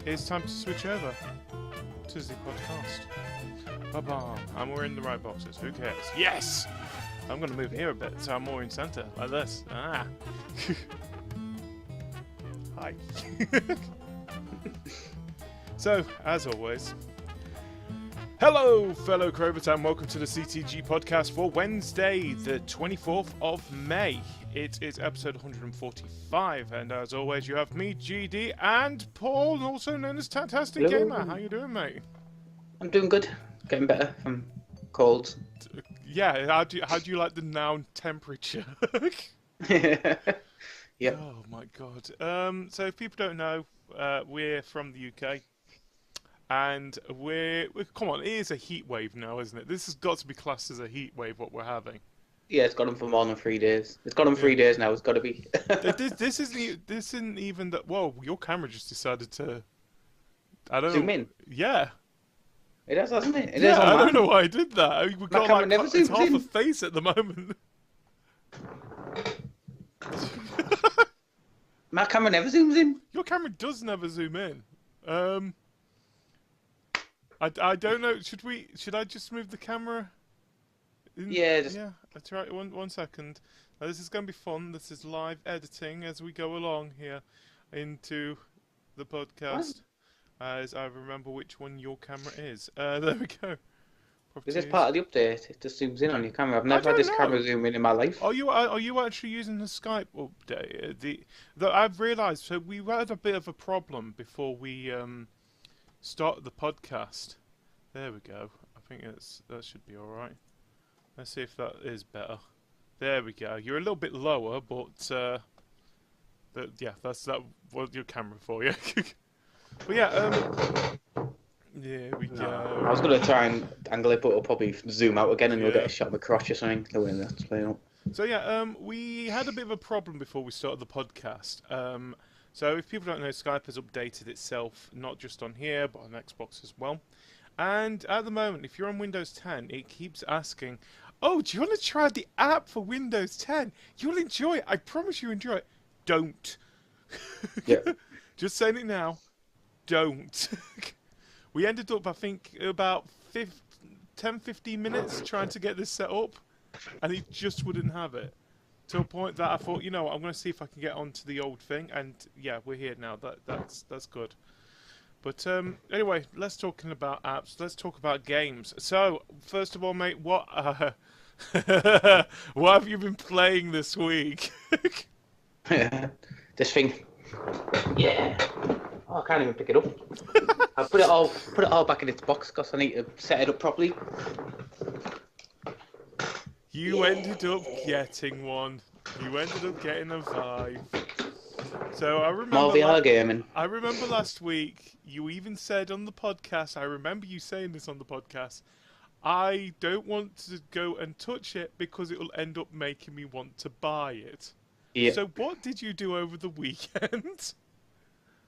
it's time to switch over to the podcast. Ba-bam. And we're in the right boxes. Who cares? Yes! I'm going to move here a bit so I'm more in center, like this. Ah. Hi. So, as always, hello, fellow Cravers, and welcome to the CTG Podcast for Wednesday, the 24th of May. It is episode 145, and as always, you have me, GD, and Paul, also known as Tattastic Gamer. How you doing, mate? I'm doing good. Getting better from colds. Yeah, how do you like the noun temperature? Yeah. Oh my god. So if people don't know, we're from the UK, and we're come on, it is a heat wave now, isn't it? This has got to be classed as a heat wave. What we're having. Yeah, it's got them for more than 3 days. It's got them 3 days now. It's got to be. this isn't even that. Whoa, your camera just decided to. I don't Zoom know. in. Yeah. It has, hasn't it? It Yeah, is on I mine. don't know why I did that. We got camera like never it's zooms half in. a face at the moment. My camera never zooms in. Your camera does never zoom in. I don't know. Should I just move the camera? Yeah, That's right. One second. Now, this is going to be fun. This is live editing as we go along here into the podcast. As I remember which one your camera is. There we go. Is this part of the update? It just zooms in on your camera. I've never had this camera zoom in my life. Are you actually using the Skype update? I've realised. So we had a bit of a problem before we started the podcast. There we go. I think that should be all right. Let's see if that is better. There we go. You're a little bit lower, but yeah, that's your camera for you. But yeah, there we go. I was going to try and angle it, but it'll probably zoom out again and you'll get a shot of my crotch or something. The way that's playing up. So yeah, we had a bit of a problem before we started the podcast. So if people don't know, Skype has updated itself, not just on here, but on Xbox as well. And at the moment, if you're on Windows 10, it keeps asking, oh, do you want to try the app for Windows 10? You'll enjoy it. I promise you enjoy it. Don't. Yeah. Just saying it now. Don't. We ended up, I think, about 10-15 minutes trying to get this set up, and he just wouldn't have it. To a point that I thought, you know what, I'm going to see if I can get onto the old thing, and yeah, we're here now. That's good. But anyway, let's talking about apps. Let's talk about games. So, first of all, mate, what what have you been playing this week? This thing. Yeah. Oh, I can't even pick it up. I put it all back in its box because I need to set it up properly. You ended up getting one. You ended up getting a Vive. So I remember. More VR gaming. I remember last week you even said on the podcast. I remember you saying this on the podcast. I don't want to go and touch it because it will end up making me want to buy it. Yeah. So what did you do over the weekend?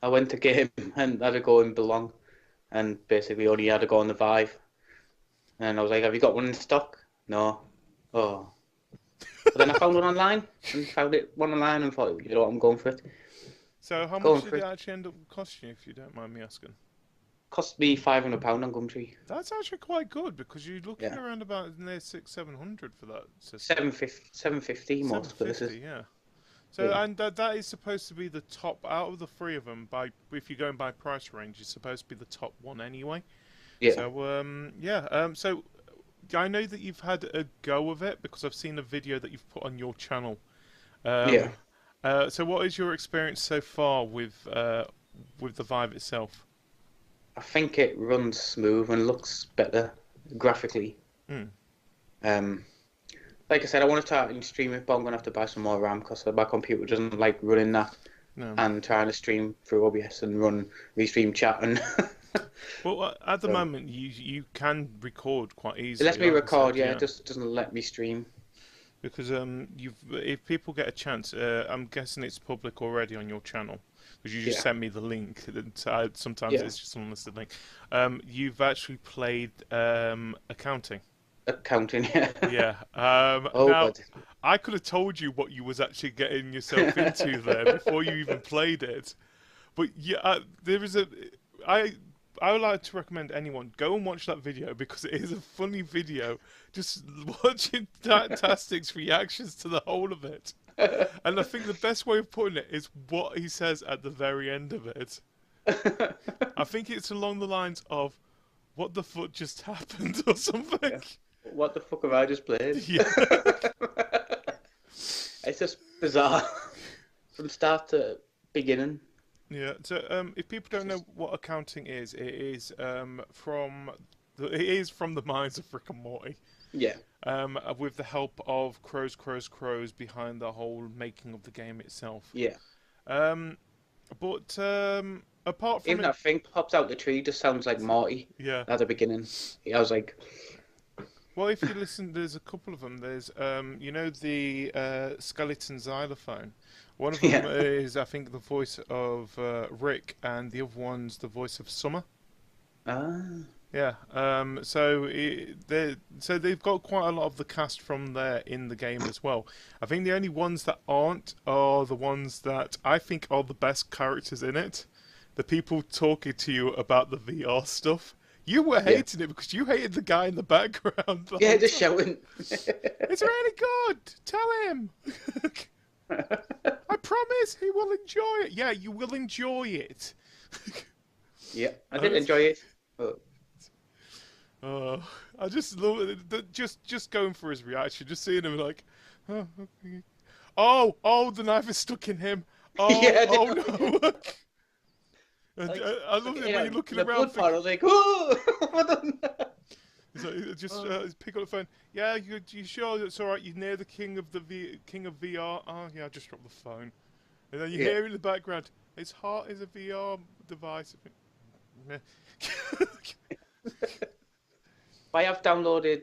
I went to game and had to go in Belong, and basically only had to go on the Vive. And I was like, "Have you got one in stock?" No. Oh. But then I found one online and thought, you know what, I'm going for it. So how much did it actually end up costing you, if you don't mind me asking? Cost me £500 on Gumtree. That's actually quite good because you're looking around about near 600-700 for that $750 system. most, but this is. Yeah. So and that is supposed to be the top out of the three of them. If you're going by price range, it's supposed to be the top one anyway. Yeah. So so I know that you've had a go of it because I've seen a video that you've put on your channel. So what is your experience so far with the Vive itself? I think it runs smooth and looks better graphically. Like I said, I want to try and stream it, but I'm going to have to buy some more RAM because my computer doesn't like running that. No. And trying to stream through OBS and restream chat and. Well, at the moment, you can record quite easily. It lets me record, yeah. It just doesn't let me stream. Because if people get a chance, I'm guessing it's public already on your channel. Because you just sent me the link. Sometimes it's just an unlisted link. You've actually played accounting. Accounting, yeah. Yeah. Now, I could have told you what you was actually getting yourself into there before you even played it. But yeah, there is I would like to recommend anyone go and watch that video because it is a funny video. Just watching Tattastic's reactions to the whole of it. And I think the best way of putting it is what he says at the very end of it. I think it's along the lines of, "What the fuck just happened?" or something. Yeah. What the fuck have I just played? Yeah. It's just bizarre from start to beginning. Yeah. So, if people don't know what accounting is, it is from the minds of Rick and Morty. Yeah. With the help of crows behind the whole making of the game itself. Yeah. But apart from even that thing pops out the tree just sounds like Morty. Yeah. At the beginning, I was like, well, if you listen, there's a couple of them. There's you know, the skeleton xylophone. One of them is, I think, the voice of Rick, and the other one's the voice of Summer. ah. Yeah. So they've got quite a lot of the cast from there in the game as well. I think the only ones that aren't are the ones that I think are the best characters in it. The people talking to you about the VR stuff. You were hating it because you hated the guy in the background. Yeah, just shouting. It's really good. Tell him. I promise he will enjoy it. Yeah, you will enjoy it. Yeah, I did enjoy it. But... I just love it. Just going for his reaction, just seeing him like, oh, the knife is stuck in him. Oh, yeah, oh no. Like, I love it when you're looking around. The part, I was like, oh! So just pick up the phone. Yeah, you sure it's all right? You're near the king of VR. Oh yeah, I just dropped the phone. And then you hear in the background, "His heart is a VR device." I have downloaded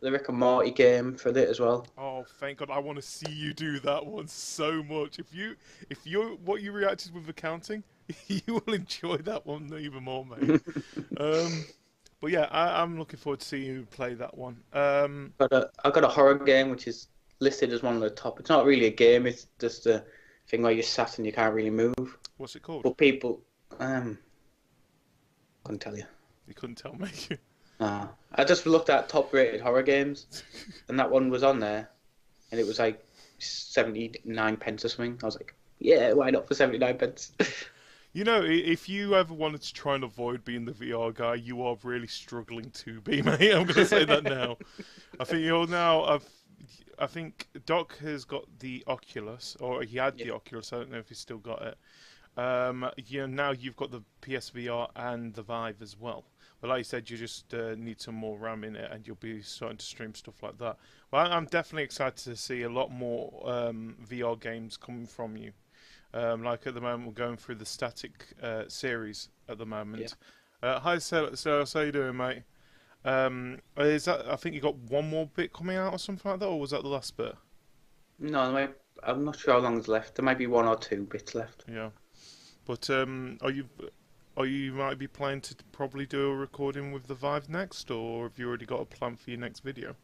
the Rick and Morty game for it as well. Oh, thank God! I want to see you do that one so much. If you're what you reacted with accounting, you will enjoy that one even more, mate. But yeah, I'm looking forward to seeing you play that one. I've got a horror game which is listed as one of the top. It's not really a game. It's just a thing where you're sat and you can't really move. What's it called? But people, couldn't tell you. You couldn't tell me. I just looked at top-rated horror games, and that one was on there, and it was like 79 pence or something. I was like, yeah, why not for 79 pence? You know, if you ever wanted to try and avoid being the VR guy, you are really struggling to be, mate. I'm going to say that now. I think you're now. I think Doc has got the Oculus, or he had the Oculus. I don't know if he's still got it. Now you've got the PSVR and the Vive as well. But like you said, you just need some more RAM in it, and you'll be starting to stream stuff like that. Well, I'm definitely excited to see a lot more VR games coming from you. Like at the moment, we're going through the Static series at the moment. Yeah. Hi, Silas. How you doing, mate? Is that? I think you got one more bit coming out or something like that, or was that the last bit? No, I'm not sure how long is left. There might be 1 or 2 bits left. Yeah, but you might be planning to probably do a recording with the Vive next, or have you already got a plan for your next video?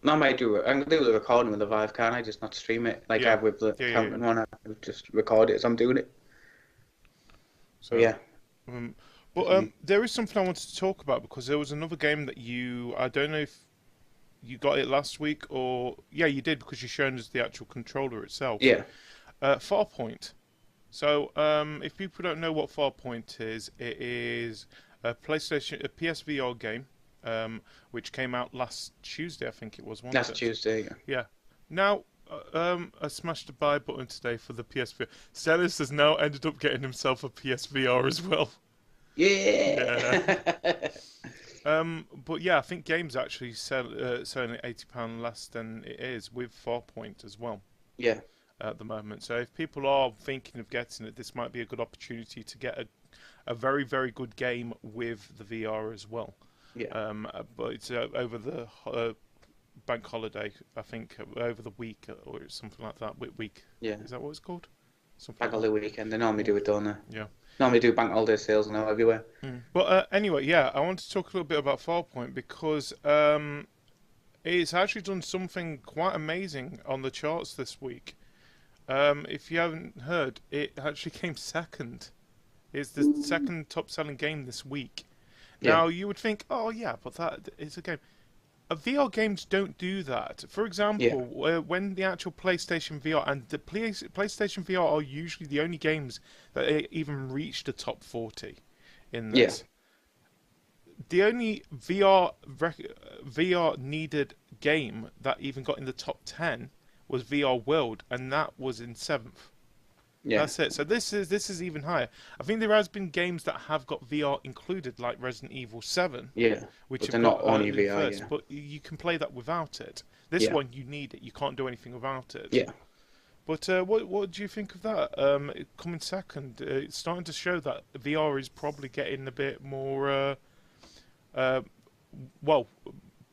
No, I might do it. I'm gonna do the recording with the Vive, can't I? Just not stream it like I have with the counting one. I just record it as I'm doing it. So yeah. But there is something I wanted to talk about because there was another game that I don't know if you got it last week or you did because you shown us the actual controller itself. Yeah. Farpoint. So if people don't know what Farpoint is, it is a PSVR game. Which came out last Tuesday, I think it was. Last Tuesday, yeah. Now, I smashed the buy button today for the PSVR. Stellis has now ended up getting himself a PSVR as well. Yeah. But yeah, I think games actually selling at £80 less than it is with Farpoint as well. Yeah. At the moment, so if people are thinking of getting it, this might be a good opportunity to get a very, very good game with the VR as well. Yeah. But it's over the bank holiday, I think, over the week or something like that. Week. Yeah. Is that what it's called? Bank holiday weekend. They normally do it, don't they? Yeah. Normally do bank holiday sales now everywhere. Well, anyway, I want to talk a little bit about Farpoint because it's actually done something quite amazing on the charts this week. If you haven't heard, it actually came second It's the second top-selling game this week. Yeah. Now, you would think, oh, yeah, but that is a game. VR games don't do that. For example, when the actual PlayStation VR and the PlayStation VR are usually the only games that even reach the top 40 in this. The only VR needed game that even got in the top 10 was VR World, and that was in 7th. Yeah. That's it. So this is even higher. I think there has been games that have got VR included, like Resident Evil 7. Yeah. Which but have they're got not only early VR. first, but you can play that without it. This one you need it. You can't do anything without it. Yeah. But what do you think of that? Coming second, it's starting to show that VR is probably getting a bit more,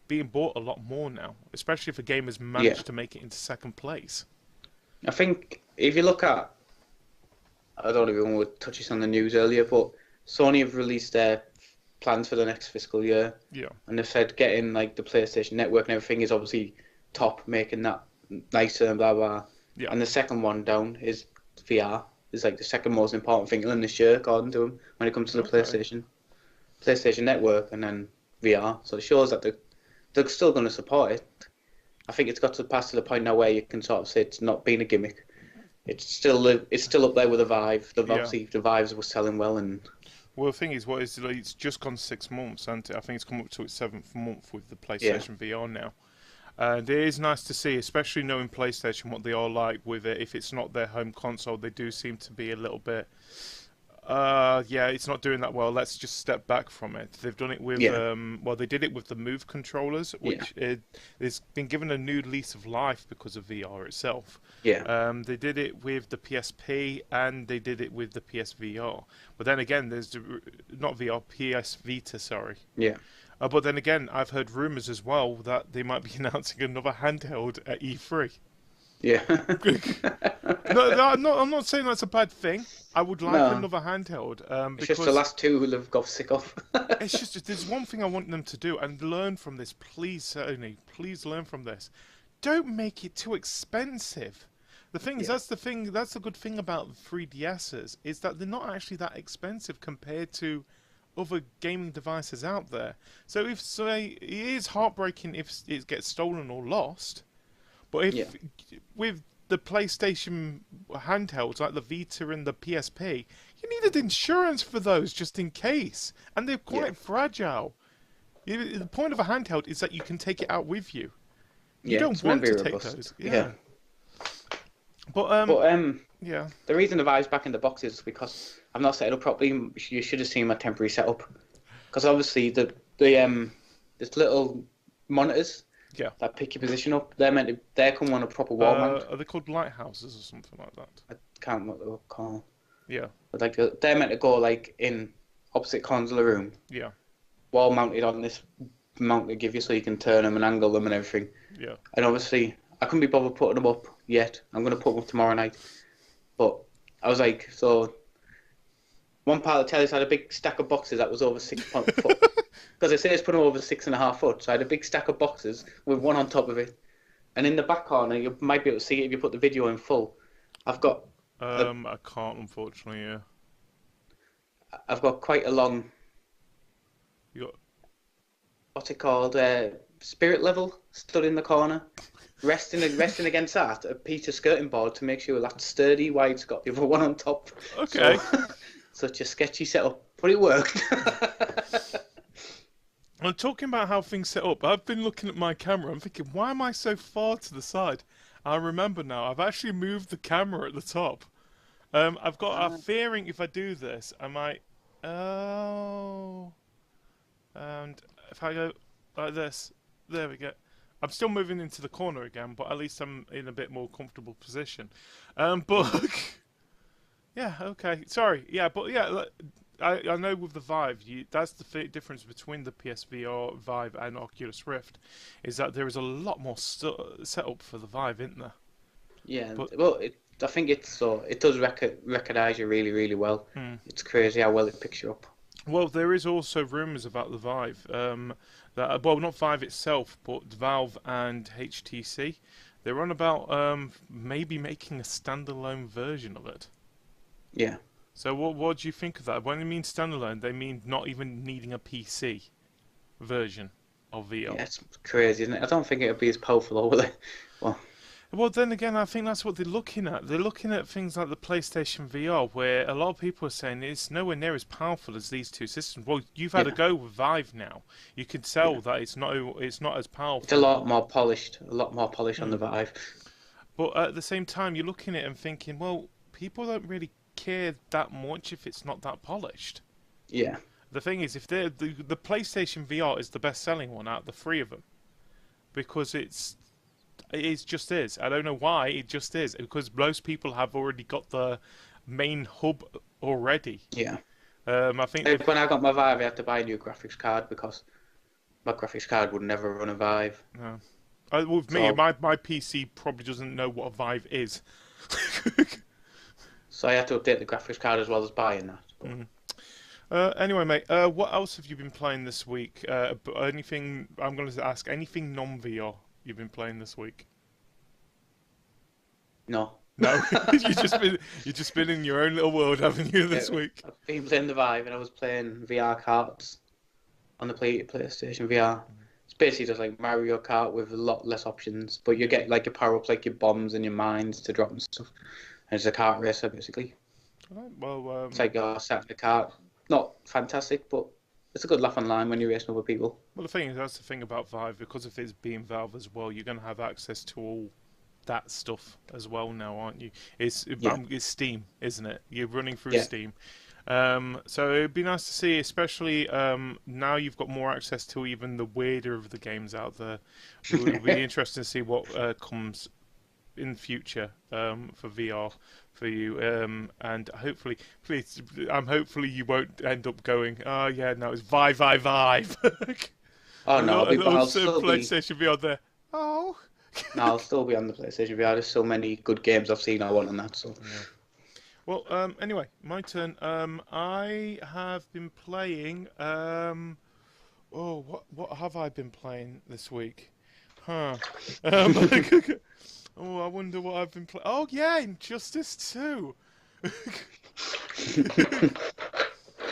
being bought a lot more now, especially if a game has managed to make it into second place. I think if you look at, I don't even want to touch this on the news earlier, but Sony have released their plans for the next fiscal year. Yeah. And they've said getting like the PlayStation Network and everything is obviously top, making that nicer and blah blah. Yeah. And the second one down is VR. Is like the second most important thing in this year, according to them, when it comes to the PlayStation Network and then VR. So it shows that they're still going to support it. I think it's got to pass to the point now where you can sort of say it's not being a gimmick. It's still up there with the Vive. Obviously, the Vives were selling well, and well, the thing is, it's just gone 6 months, hasn't it? I think it's come up to its 7th month with the PlayStation VR now. And it is nice to see, especially knowing PlayStation, what they are like with it. If it's not their home console, they do seem to be a little bit, it's not doing that well. Let's just step back from it. They've done it with, they did it with the Move controllers, which it's been given a new lease of life because of VR itself. Yeah. They did it with the PSP and they did it with the PSVR. But then again, there's not VR, PS Vita, sorry. Yeah. But then again, I've heard rumours as well that they might be announcing another handheld at E3. Yeah. I'm not saying that's a bad thing. I would like another handheld. It's just the last two they've got sick of. It's just there's one thing I want them to do and learn from this, please, Sony. Please learn from this. Don't make it too expensive. The thing is, that's the good thing about 3DSs is that they're not actually that expensive compared to other gaming devices out there. So it is heartbreaking if it gets stolen or lost, but if with the PlayStation handhelds like the Vita and the PSP, you needed insurance for those just in case, and they're quite fragile. The point of a handheld is that you can take it out with you. You don't want to take those. But the reason the Vive's back in the box is because I've not set it up properly. You should have seen my temporary setup, because obviously there's little monitors that pick your position up. They come on a proper wall mount. Are they called lighthouses or something like that? I can't remember what they're called. Yeah. But like they're meant to go like in opposite corners of the room. Yeah. Wall mounted on this mount they give you so you can turn them and angle them and everything. Yeah. And obviously I couldn't be bothered putting them up yet. I'm going to put them up tomorrow night. But I was like, so one part of the terrace had a big stack of boxes that was over 6 foot. Because they say it's put them over 6.5 foot. So I had a big stack of boxes with one on top of it. And in the back corner, you might be able to see it if you put the video in full. I've got... I can't, unfortunately, I've got quite a long... You got... What's it called? Spirit level stood in the corner. Resting against that, a piece of skirting board to make sure that's sturdy while it's got the other one on top. Okay. So, such a sketchy setup, but it worked. I'm talking about how things set up. I've been looking at my camera. I'm thinking, why am I so far to the side? I remember now. I've actually moved the camera at the top. I've got a fearing if I do this, I might... Oh... And if I go like this, there we go. I'm still moving into the corner again, but at least I'm in a bit more comfortable position. But yeah, okay. Sorry, yeah, but yeah, I know with the Vive, that's the difference between the PSVR, Vive, and Oculus Rift, is that there is a lot more set up for the Vive, isn't there? Yeah, but, well, I think it does recognize you really, really well. It's crazy how well it picks you up. Well, there is also rumours about the Vive. That, well, not Vive itself, but Valve and HTC. They're on about maybe making a standalone version of it. Yeah. So what do you think of that? When they mean standalone, they mean not even needing a PC version of VR. Yeah, it's crazy, isn't it? I don't think it'll be as powerful over there. Well, Well, then again, I think that's what they're looking at. They're looking at things like the PlayStation VR, where a lot of people are saying it's nowhere near as powerful as these two systems. Well, you've had a yeah, go with Vive now. You can yeah. tell that it's not as It's a powerful. lot more polished. A lot more polish on the Mm. Vive. But at the same time, you're looking at it and thinking, well, people don't really care that much if it's not that polished. Yeah, The thing is, if the PlayStation VR is the best selling one out of the three of them, because it just is. I don't know why, it just is. Because most people have already got the main hub already. yeah. I think they've. When I got my Vive, I had to buy a new graphics card because my graphics card would never run a Vive. No. With me, So, my PC probably doesn't know what a Vive is. so I had to update the graphics card as well as buying that. But Mhm. Anyway, mate, what else have you been playing this week? Anything? I'm going to ask anything non-VR you've been playing this week? no. No, you just been in your own little world, haven't you, this week? I've been playing the Vive and I was playing VR karts on the PlayStation VR. It's basically just like Mario Kart with a lot less options, but you get like your power-ups, like your bombs and your mines to drop and stuff. And it's a kart racer basically. Alright, well, It's like you're sat in a kart. Not fantastic, but it's a good laugh online when you're racing other people. the thing is, that's the thing about Vive, because of it being Valve as well, you're going to have access to all that stuff as well now, aren't you? Yeah, It's Steam, isn't it? You're running through yeah, Steam. So it'd be nice to see, especially now you've got more access to even the weirder of the games out there. It'll be interesting to see what comes in the future for VR for you, and hopefully, please, hopefully you won't end up going, oh yeah, no, it's Vive, Vive, Vive. Oh no, I'll Some still be. PlayStation VR there. Oh. No, I'll still be on the PlayStation VR. There's so many good games I've seen I want on that. So Yeah. Well, anyway, my turn. I have been playing. What have I been playing this week? Huh. Um, I wonder what I've been playing. Oh yeah, Injustice 2.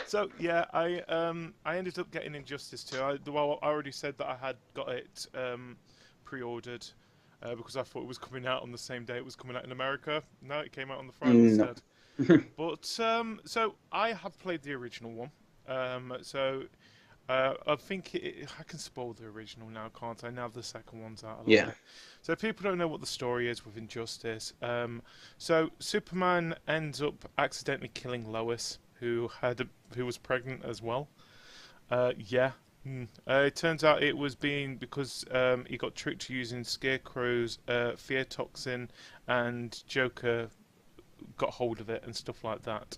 So yeah, I ended up getting Injustice 2. I already said that I had got it pre-ordered because I thought it was coming out on the same day it was coming out in America. No, it came out on the Friday no. instead. But so I have played the original one. I think I can spoil the original now, can't I? Now the second one's out. Yeah, So people don't know what the story is with Injustice. So Superman ends up accidentally killing Lois, who was pregnant as well. Yeah. It turns out it was because he got tricked using Scarecrow's fear toxin, and Joker got hold of it and stuff like that.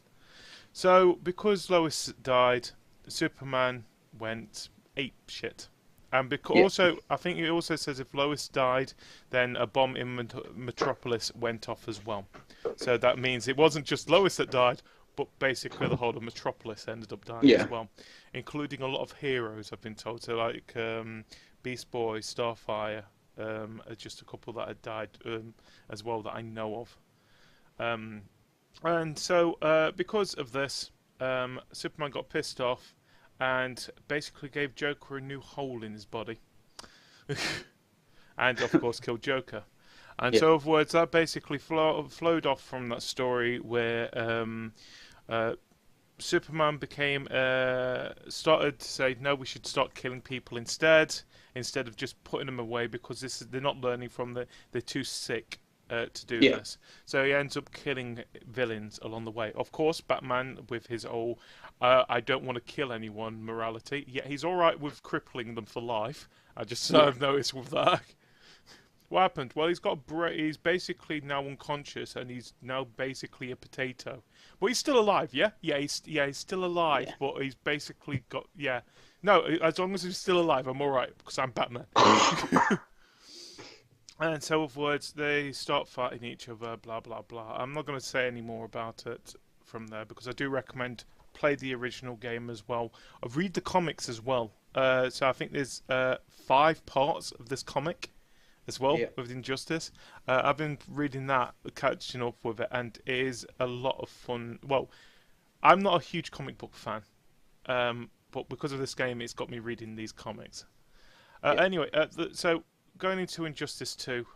So because Lois died, Superman went ape shit. And because yeah, also, I think it also says if Lois died, then a bomb in Metropolis went off as well. So that means it wasn't just Lois that died, but basically the whole of Metropolis ended up dying yeah, as well, including a lot of heroes, I've been told. So like Beast Boy, Starfire, just a couple that had died as well that I know of. And so because of this, Superman got pissed off and basically gave Joker a new hole in his body. And of course killed Joker. And yeah, so, of words, that basically flowed off from that story where Superman started to say, no, we should start killing people instead of just putting them away because they're not learning from they're too sick to do yeah, this. So he ends up killing villains along the way. Of course, Batman with his whole I don't want to kill anyone morality. Yeah, he's all right with crippling them for life. I just yeah, I've noticed with that. What happened? Well, he's basically now unconscious, and he's now basically a potato. But he's still alive, yeah? He's still alive, yeah. but he's basically got, yeah. No, as long as he's still alive, I'm alright, because I'm Batman. And so, with words, they start fighting each other, blah, blah, blah. I'm not going to say any more about it from there, because I do recommend play the original game as well. I've read the comics as well. So I think there's 5 parts of this comic as well Yeah. with Injustice. I've been reading that, catching up with it, and it is a lot of fun. Well, I'm not a huge comic book fan, but because of this game, it's got me reading these comics. Yeah. Anyway, so going into Injustice 2,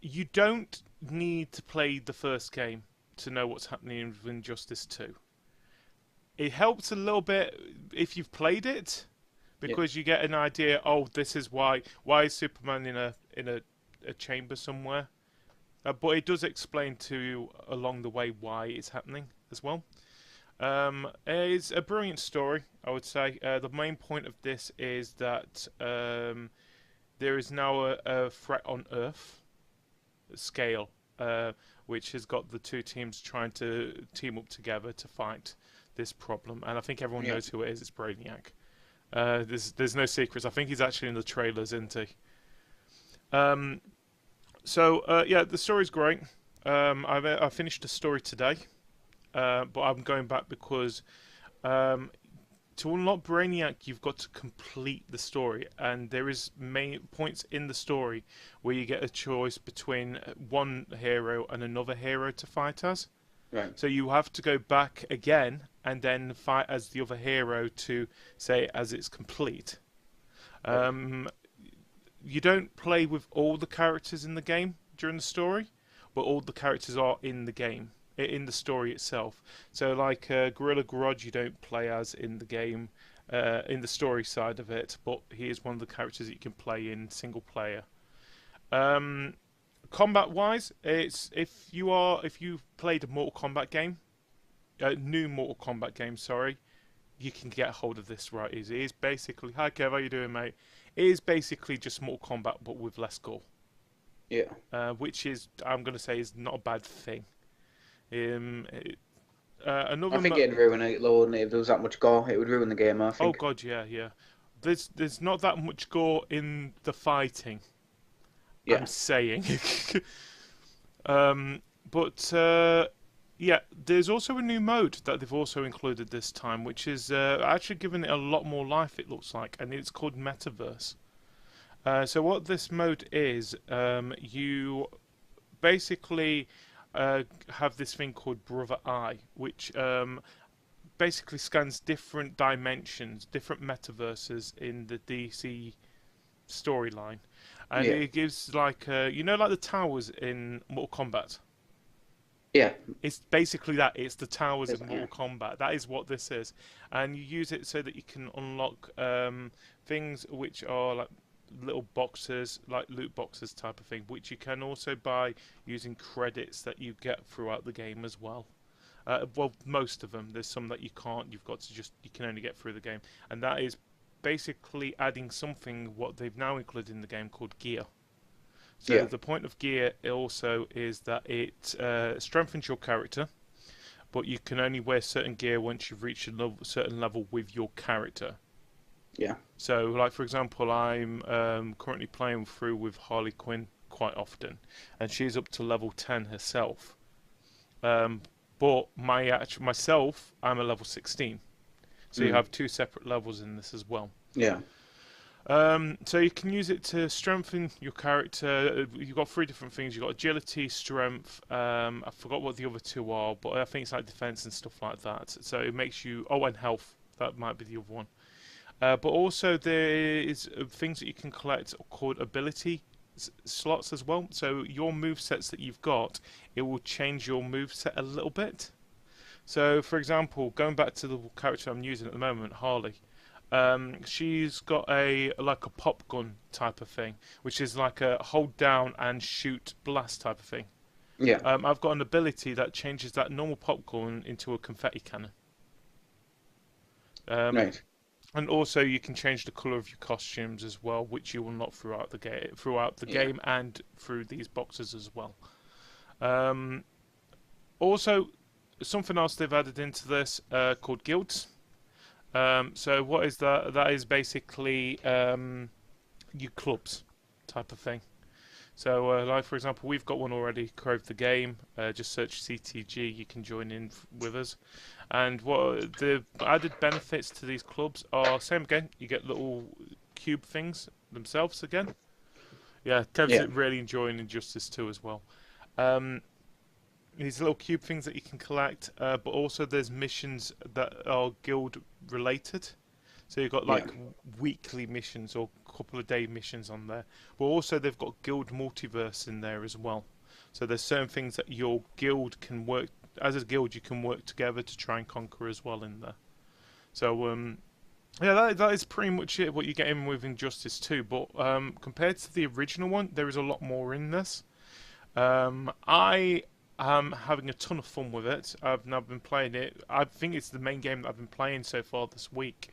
you don't need to play the first game to know what's happening with Injustice 2. It helps a little bit if you've played it, because you get an idea. Oh, this is why is Superman in a chamber somewhere? But it does explain to you along the way why it's happening as well. It's a brilliant story, I would say. The main point of this is that there is now a threat on Earth scale, which has got the two teams trying to team up together to fight this problem. And I think everyone knows who it is. It's Brainiac. There's no secrets. I think he's actually in the trailers, isn't he? The story's great. I finished the story today, but I'm going back because to unlock Brainiac, you've got to complete the story, and there is main points in the story where you get a choice between one hero and another hero to fight as. Right. So you have to go back again and then fight as the other hero to say as it's complete. You don't play with all the characters in the game during the story, but all the characters are in the game, in the story itself. So like Gorilla Grodd, you don't play as in the game, in the story side of it, but he is one of the characters that you can play in single player. Combat wise, it's if you've played a Mortal Kombat game, new Mortal Kombat game, sorry, you can get a hold of this right easy. It is basically, hi Kev, how you doing, mate? It is basically just Mortal Kombat but with less gore. Yeah. Which is, I'm going to say, is not a bad thing. I think it'd ruin it, though, wouldn't it? If there was that much gore, it would ruin the game, I think. Oh god, yeah. There's not that much gore in the fighting. Yeah. I'm saying. There's also a new mode that they've also included this time, which is actually giving it a lot more life, it looks like, and it's called Metaverse. So what this mode is, you basically have this thing called Brother Eye, which basically scans different dimensions, different metaverses in the DC storyline. And it gives like like the towers in Mortal Kombat. Yeah. It's basically that. It's the towers in Mortal Kombat. That is what this is. And you use it so that you can unlock things which are like little boxes, like loot boxes type of thing, which you can also buy using credits that you get throughout the game as well. Well, most of them. There's some that you can't. You can only get through the game. And that is basically adding something what they've now included in the game called gear. So the point of gear also is that it strengthens your character, but you can only wear certain gear once you've reached a certain level with your character. Yeah. So, like for example, I'm currently playing through with Harley Quinn quite often, and she's up to level 10 herself. But myself, I'm a level 16. So you have two separate levels in this as well. Yeah. So you can use it to strengthen your character. You've got three different things. You've got agility, strength. I forgot what the other two are, but I think it's like defense and stuff like that. So it makes you... Oh, and health. That might be the other one. But also there is things that you can collect called ability slots as well. So your move sets that you've got, it will change your move set a little bit. So, for example, going back to the character I'm using at the moment, Harley, she's got a pop gun type of thing, which is like a hold down and shoot blast type of thing. Yeah. I've got an ability that changes that normal pop gun into a confetti cannon. Right. And also, you can change the color of your costumes as well, which you will unlock throughout the game and through these boxes as well. Also, something else they've added into this called guilds. So what is that? That is basically your clubs type of thing. So like for example, we've got one already, Crave the Game. Just search CTG, you can join in with us. And what the added benefits to these clubs are, same again, you get little cube things themselves again. Yeah, Kev's really enjoying Injustice 2 as well. these little cube things that you can collect, but also there's missions that are guild related. So you've got like weekly missions or couple of day missions on there. But also they've got guild multiverse in there as well. So there's certain things that your guild can work as a guild. You can work together to try and conquer as well in there. So yeah, that is pretty much it. What you get in with Injustice 2. But compared to the original one, there is a lot more in this. I am having a ton of fun with it. I've now been playing it. I think it's the main game that I've been playing so far this week.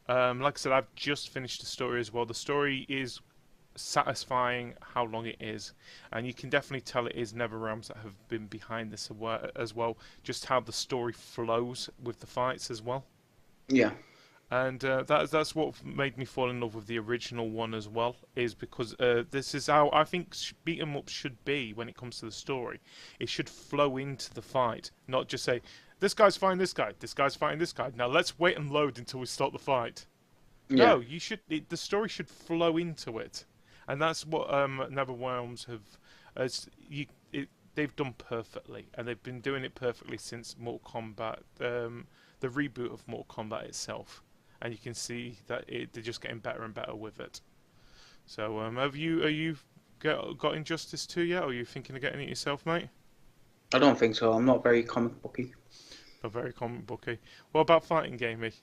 Like I said, I've just finished the story as well. The story is satisfying how long it is, and you can definitely tell it is NetherRealms that have been behind this as well. Just how the story flows with the fights as well. Yeah. And that's what made me fall in love with the original one as well, is because this is how I think beat 'em up should be when it comes to the story. It should flow into the fight, not just say, this guy's fighting this guy, this guy's fighting this guy. Now let's wait and load until we start the fight. Yeah. No, the story should flow into it, and that's what NetherRealms they've done perfectly, and they've been doing it perfectly since Mortal Kombat, the reboot of Mortal Kombat itself, and you can see that they're just getting better and better with it. So, are you got Injustice 2 yet, or are you thinking of getting it yourself, mate? I don't think so. I'm not very comic booky. Not very comic booky. What about fighting gamey?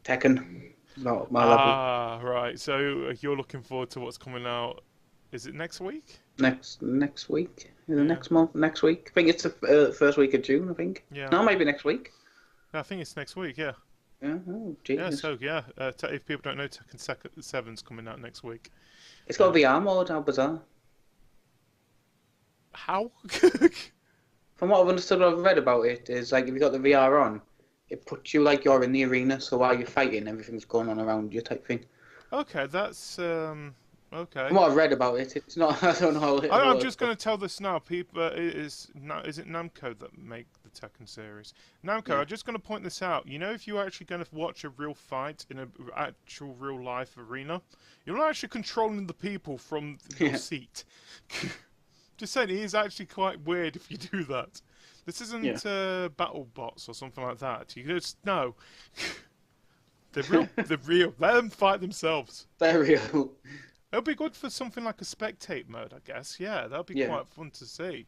Tekken, not my level. Ah, right. So you're looking forward to what's coming out. Is it next week? Next week? Next month? Next week? I think it's the first week of June. I think. Yeah. No, maybe next week. I think it's next week. Yeah. Yeah. Oh, Jesus. Yeah. So if people don't know, Tekken 7's coming out next week. It's got VR mode. How bizarre. How? From what I've understood, what I've read about it is like if you got the VR on, it puts you like you're in the arena. So while you're fighting, everything's going on around you, type thing. Okay, that's okay. From what I've read about it, it's not. I don't know. I'm just going to tell this now. People, is it Namco that make the Tekken series? Namco. Yeah. I'm just going to point this out. You know, if you're actually going to watch a real fight in an actual real life arena, you're not actually controlling the people from your seat. Just saying, it is actually quite weird if you do that. This isn't battle bots or something like that. You just no. They're real. They're real. Let them fight themselves. They're real. It'll be good for something like a spectate mode, I guess. Yeah, that'll be quite fun to see.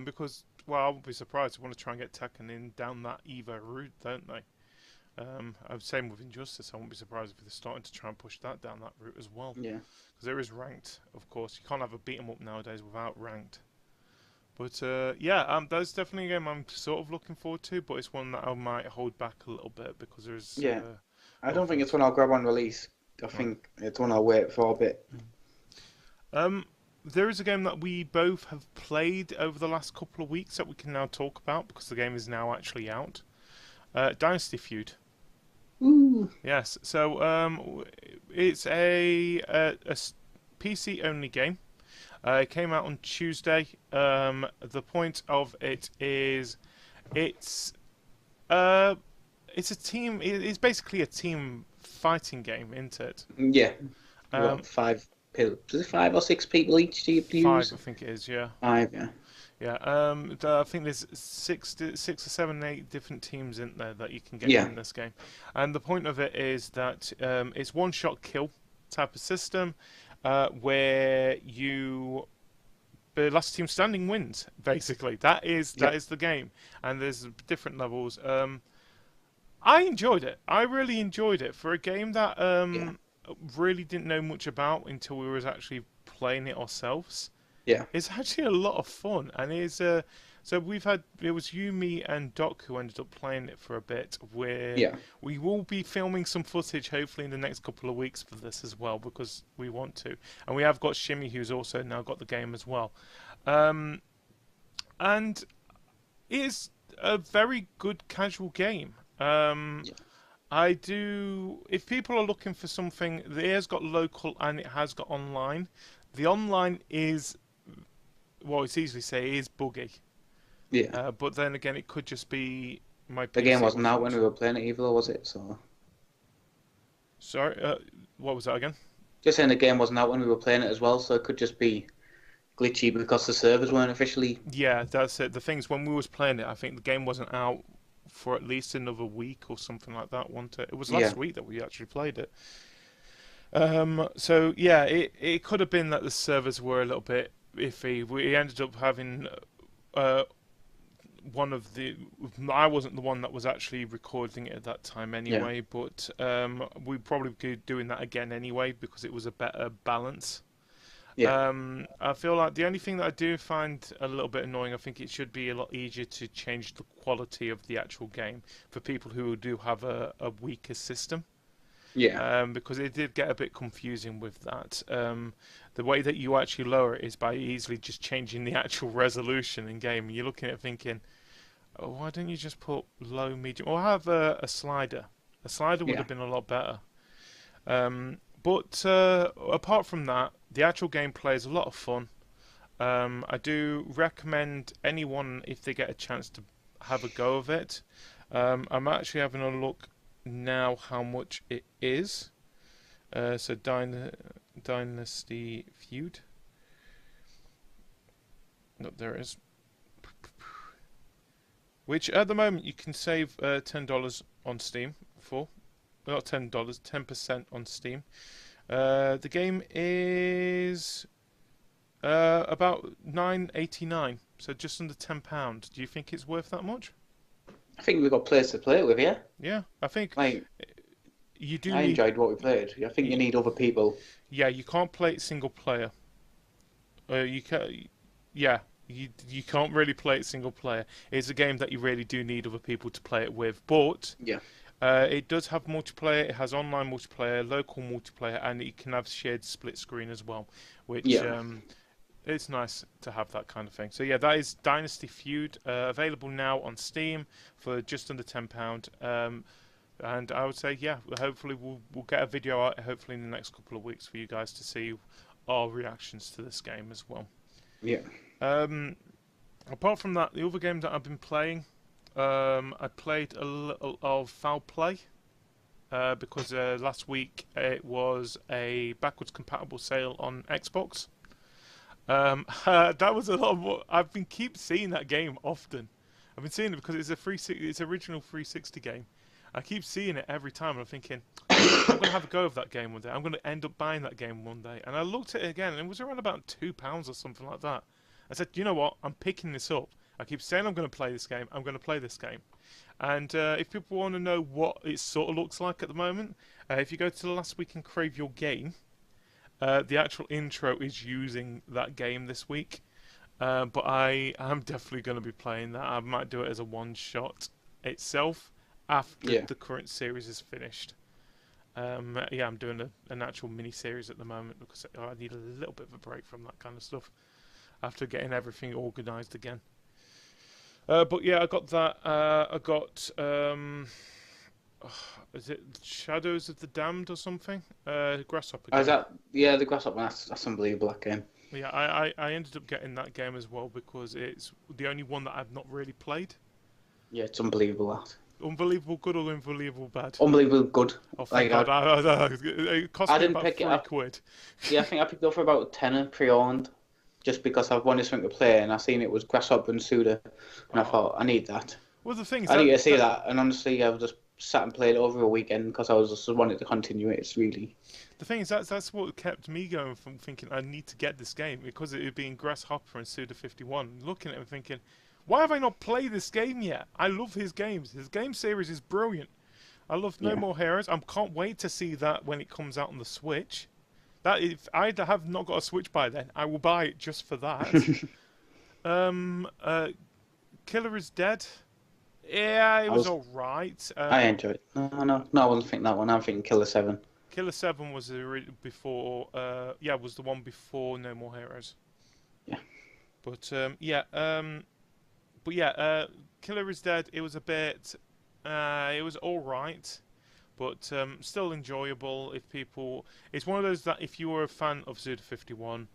Because, well, I wouldn't be surprised. They want to try and get Tekken in down that EVO route, don't they? Same with Injustice. I wouldn't be surprised if they're starting to try and push that down that route as well. Yeah. Because there is ranked, of course. You can't have a beat 'em up nowadays without ranked. But that's definitely a game I'm sort of looking forward to. But it's one that I might hold back a little bit because there's. Yeah. I don't think it's one I'll grab on release. I think it's one I'll wait for a bit. There is a game that we both have played over the last couple of weeks that we can now talk about because the game is now actually out. Dynasty Feud. Ooh. Yes, so it's a PC only game. It came out on Tuesday. The point of it is, it's a team. It's basically a team fighting game, isn't it? Yeah. Five or six people each to use? 5, I think it is. Yeah. 5, yeah. Yeah, I think there's 6 or 7, 8 different teams in there that you can get in this game. And the point of it is that it's one-shot kill type of system where the last team standing wins, basically. That is the game. And there's different levels. I enjoyed it. I really enjoyed it. For a game that really didn't know much about until we was actually playing it ourselves. Yeah, it's actually a lot of fun, and it's so it was you, me, and Doc who ended up playing it for a bit. Where we will be filming some footage, hopefully in the next couple of weeks for this as well, because we want to, and we have got Shimmy who's also now got the game as well, and it is a very good casual game. If people are looking for something, it has got local and it has got online. The online is. Well, it's easy to say it is buggy. Yeah. But then again, it could just be my PC. The game wasn't out when we were playing it either, was it? So. Sorry, what was that again? Just saying the game wasn't out when we were playing it as well, so it could glitchy because the servers weren't officially. Yeah, that's it. The thing is, when we was playing it, I think the game wasn't out for at least another week or something like that, wasn't it? It was Yeah. last week that we actually played it. So yeah, it could have been that the servers were a little bit iffy. We ended up having one of the. I wasn't the one that was actually recording it at that time anyway, but we probably be doing that again anyway because it was a better balance. Yeah. I feel like the only thing that I do find a little bit annoying, I think it should be a lot easier to change the quality of the actual game for people who do have a weaker system. Yeah. Because it did get a bit confusing with that. The way that you actually lower it is by easily just changing the actual resolution in game. And you're looking at it thinking, oh, why don't you just put low, medium, or have a slider? A slider would have been a lot better. But apart from that, the actual gameplay is a lot of fun. I do recommend anyone, if they get a chance, to have a go of it. I'm actually having a look now how much it is. So Dynasty Feud. No, there it is. Which at the moment you can save $10 on Steam for. Not $10, 10% on Steam. The game is about $9.89, so just under £10. Do you think it's worth that much? I think we've got players to play it with, yeah? Yeah, I think Like, you do. I enjoyed what we played. I think you need other people. Yeah, you can't play it single player. You can. Yeah, you can't really play it single player. It's a game that you really do need other people to play it with, but. Yeah. It does have multiplayer. It has online multiplayer, local multiplayer, and it can have shared split screen as well, which it's nice to have that kind of thing. So yeah, that is Dynasty Feud, available now on Steam for just under £10. And I would say, yeah, hopefully we'll get a video out, hopefully in the next couple of weeks for you guys to see our reactions to this game as well. Yeah. Apart from that, the other games that I've been playing. I played a little of Foul Play because last week it was a backwards compatible sale on Xbox. That was a lot of what I've been keep seeing that game often. I've been seeing it because it's original 360 game. I keep seeing it every time and I'm thinking I'm gonna have a go of that game one day. I'm gonna end up buying that game one day. And I looked at it again and it was around about £2 or something like that. I said, you know what? I'm picking this up. I keep saying I'm going to play this game. I'm going to play this game. And if people want to know what it sort of looks like at the moment, if you go to the Last Week and Crave Your Game, the actual intro is using that game this week. But I am definitely going to be playing that. I might do it as a one-shot itself after the current series is finished. Yeah, I'm doing an actual mini-series at the moment because I need a little bit of a break from that kind of stuff after getting everything organised again. But yeah, I got that. I got is it Shadows of the Damned or something? Grasshopper game. Oh, is that the Grasshopper? That's unbelievable, that game. Yeah, I ended up getting that game as well because it's the only one that I've not really played. Yeah, it's unbelievable, that. Unbelievable good or unbelievable bad? Unbelievable good. Oh, thank God. It cost me about £3. Yeah, I think I picked it up for about a tenner pre-owned. Just because I wanted something to play, and I seen it was Grasshopper and Suda, and I thought I need that. Well, the thing is, I need to see that, and honestly, I just sat and played it over a weekend because I was just wanted to continue it. It's really. The thing is, that's what kept me going from thinking I need to get this game because it being Grasshopper and Suda 51. Looking at it and thinking, why have I not played this game yet? I love his games. His game series is brilliant. I love No More Heroes. I can't wait to see that when it comes out on the Switch. That if I have not got a Switch by then, I will buy it just for that. Killer is Dead. Yeah, it was alright. I enjoyed it. No, I wasn't thinking that one. I'm thinking Killer 7. Killer 7 was before. Was the one before No More Heroes. Yeah. But Killer is Dead. It was a bit. It was alright. But still enjoyable if people. It's one of those that if you were a fan of Suda 51,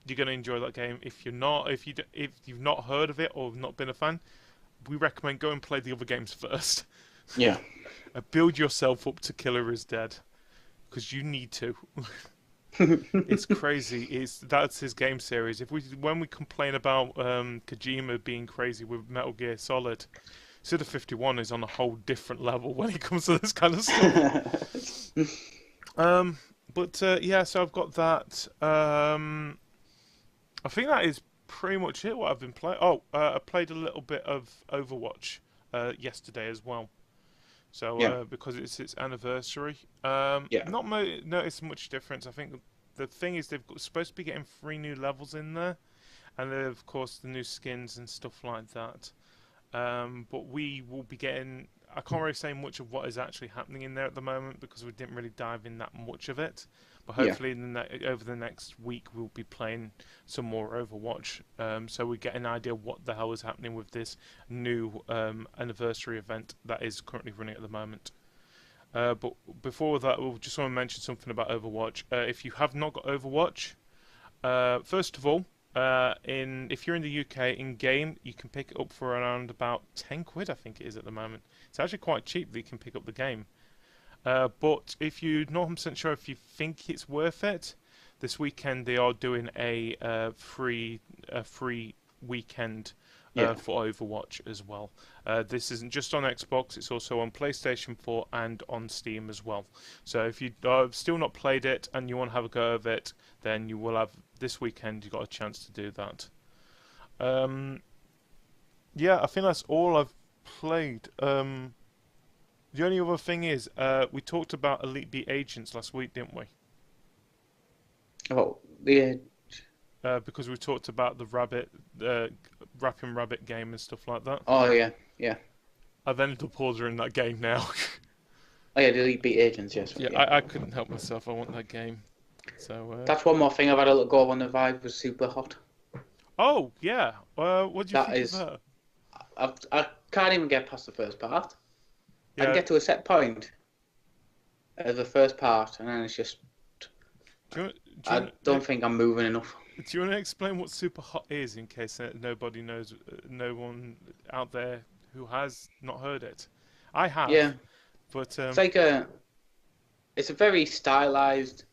you're going to enjoy that game. If you're not, if you've not heard of it or not been a fan, we recommend go and play the other games first. Yeah. Build yourself up to Killer is Dead, because you need to. It's crazy. That's his game series. When we complain about Kojima being crazy with Metal Gear Solid, Suda 51 is on a whole different level when it comes to this kind of stuff. Yeah, so I've got that. I think that is pretty much it. What I've been playing. Oh, I played a little bit of Overwatch yesterday as well. So Yeah. because it's its anniversary, Yeah. not noticed much difference. I think the thing is supposed to be getting 3 new levels in there, and then of course the new skins and stuff like that. But we will be getting. I can't really say much of what is actually happening in there at the moment because we didn't really dive in that much of it. But Yeah. hopefully, over the next week, we'll be playing some more Overwatch, so we get an idea of what the hell is happening with this new anniversary event that is currently running at the moment. But before that, we just want to mention something about Overwatch. If you have not got Overwatch, first of all, if you're in the UK in game, you can pick it up for around about 10 quid, I think it is at the moment. It's actually quite cheap that you can pick up the game. But if you're not 100% sure if you think it's worth it, this weekend they are doing a free weekend for Overwatch as well. This isn't just on Xbox; it's also on PlayStation 4 and on Steam as well. So if you have still not played it and you want to have a go of it, then you will have this weekend. You've got a chance to do that. Yeah, I think that's all I've played. The only other thing is, we talked about Elite Beat Agents last week, didn't we? Oh, yeah. Because we talked about the Rapping Rabbit game and stuff like that. Oh, yeah. Yeah. I've ended up ordering that game now. Oh, yeah, the Elite Beat Agents, yes. Yeah, I couldn't help myself. I want that game. So. That's one more thing I've had a look go on the Vive was super hot. Oh yeah. What do you think of that? I can't even get past the first part. Yeah. I can get to a set point of the first part, and then it's just. I don't think I'm moving enough. Do you want to explain what super hot is in case nobody knows, no one out there who has not heard it? I have. Yeah. But it's like it's a very stylized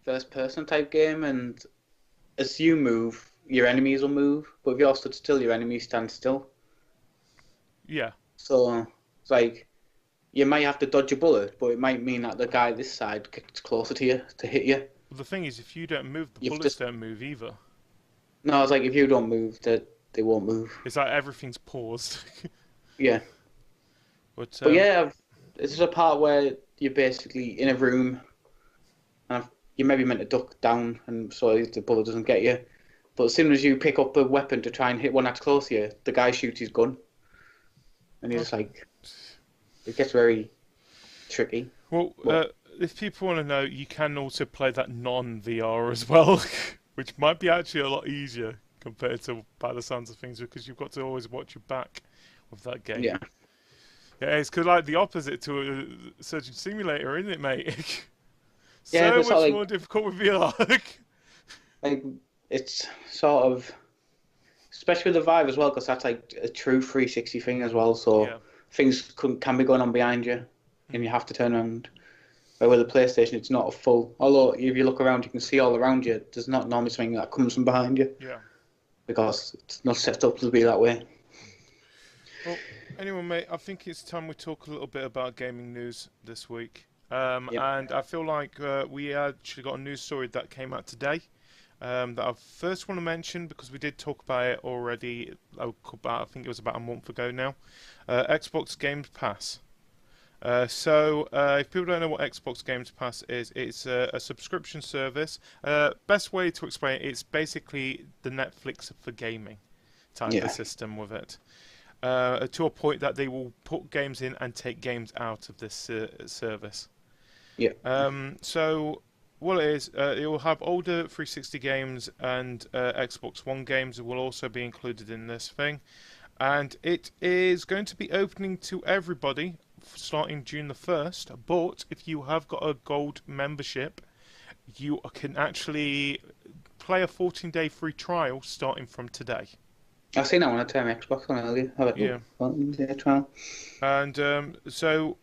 first-person type game, and as you move, your enemies will move. But if you're stood still, your enemies stand still. Yeah. So it's like you might have to dodge a bullet, but it might mean that the guy this side gets closer to you to hit you. Well, the thing is, if you don't move, the bullets don't move either. No, it's like if you don't move, they won't move. It's like everything's paused. Yeah. But yeah, it's a part where you're basically in a room, and you maybe meant to duck down, and so the bullet doesn't get you. But as soon as you pick up a weapon to try and hit one that's close to you, the guy shoots his gun, and you're just like, it gets very tricky. Well, if people want to know, you can also play that non-VR as well, which might be actually a lot easier compared to by the sounds of things, because you've got to always watch your back with that game. Yeah. Yeah, it's like the opposite to a surgeon simulator, isn't it, mate? Yeah, so much more difficult with VR. Like, it's sort of, especially with the Vive as well, because that's like a true 360 thing as well. So things can be going on behind you, and you have to turn around. But with the PlayStation, it's not a full. Although if you look around, you can see all around you. There's not normally something that comes from behind you. Yeah. Because it's not set up to be that way. Well, anyway, mate, I think it's time we talk a little bit about gaming news this week. And I feel like we actually got a news story that came out today that I first want to mention because we did talk about it already. I think it was about a month ago now. Xbox Game Pass. So if people don't know what Xbox Game Pass is, it's a subscription service. Best way to explain it, it's basically the Netflix for gaming type of system with it. To a point that they will put games in and take games out of this service. Yeah. So what it is, it will have older 360 games and Xbox One games will also be included in this thing. And it is going to be opening to everybody starting June the 1st. But if you have got a gold membership, you can actually play a 14-day free trial starting from today. I've seen that one at Xbox on earlier. Yeah. Trial. And so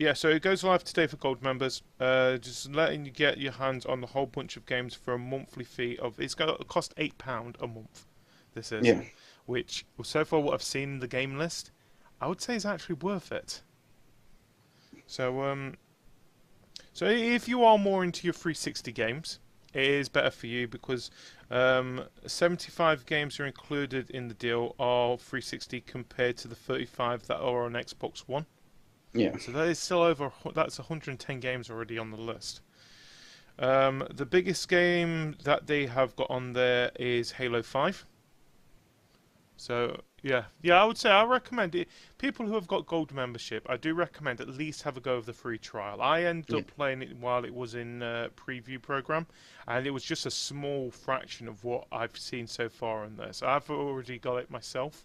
Yeah, so it goes live today for gold members. Just letting you get your hands on the whole bunch of games for a monthly fee of. It's going to cost £8 a month. This is, Yeah. which so far what I've seen in the game list, I would say is actually worth it. So so if you are more into your 360 games, it is better for you because 75 games are included in the deal are 360 compared to the 35 that are on Xbox One. Yeah. So that is still that's 110 games already on the list. The biggest game that they have got on there is Halo 5. So yeah, I would say I recommend it. People who have got gold membership, I do recommend at least have a go of the free trial. I ended up playing it while it was in preview program, and it was just a small fraction of what I've seen so far on there. So I've already got it myself.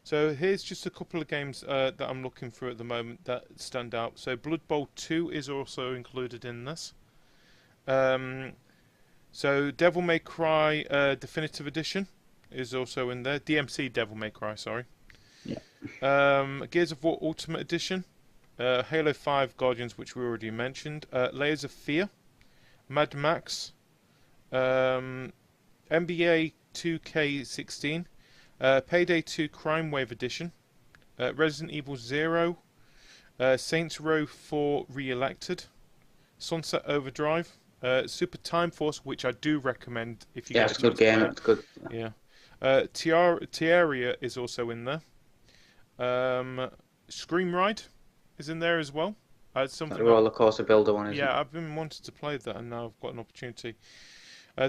So here's just a couple of games that I'm looking for at the moment that stand out. So Blood Bowl 2 is also included in this. So Devil May Cry Definitive Edition is also in there. DMC Devil May Cry, sorry. Yeah. Gears of War Ultimate Edition. Halo 5 Guardians, which we already mentioned. Layers of Fear. Mad Max. NBA 2K16. Payday 2 Crime Wave Edition, Resident Evil 0, Saints Row 4 Re-Elected, Sunset Overdrive, Super Time Force, which I do recommend if you get a it's a good game. It's good. Yeah. Terraria is also in there. Scream Ride is in there as well. Something The roller coaster builder one, isn't it? Yeah, I've been wanting to play that, and now I've got an opportunity.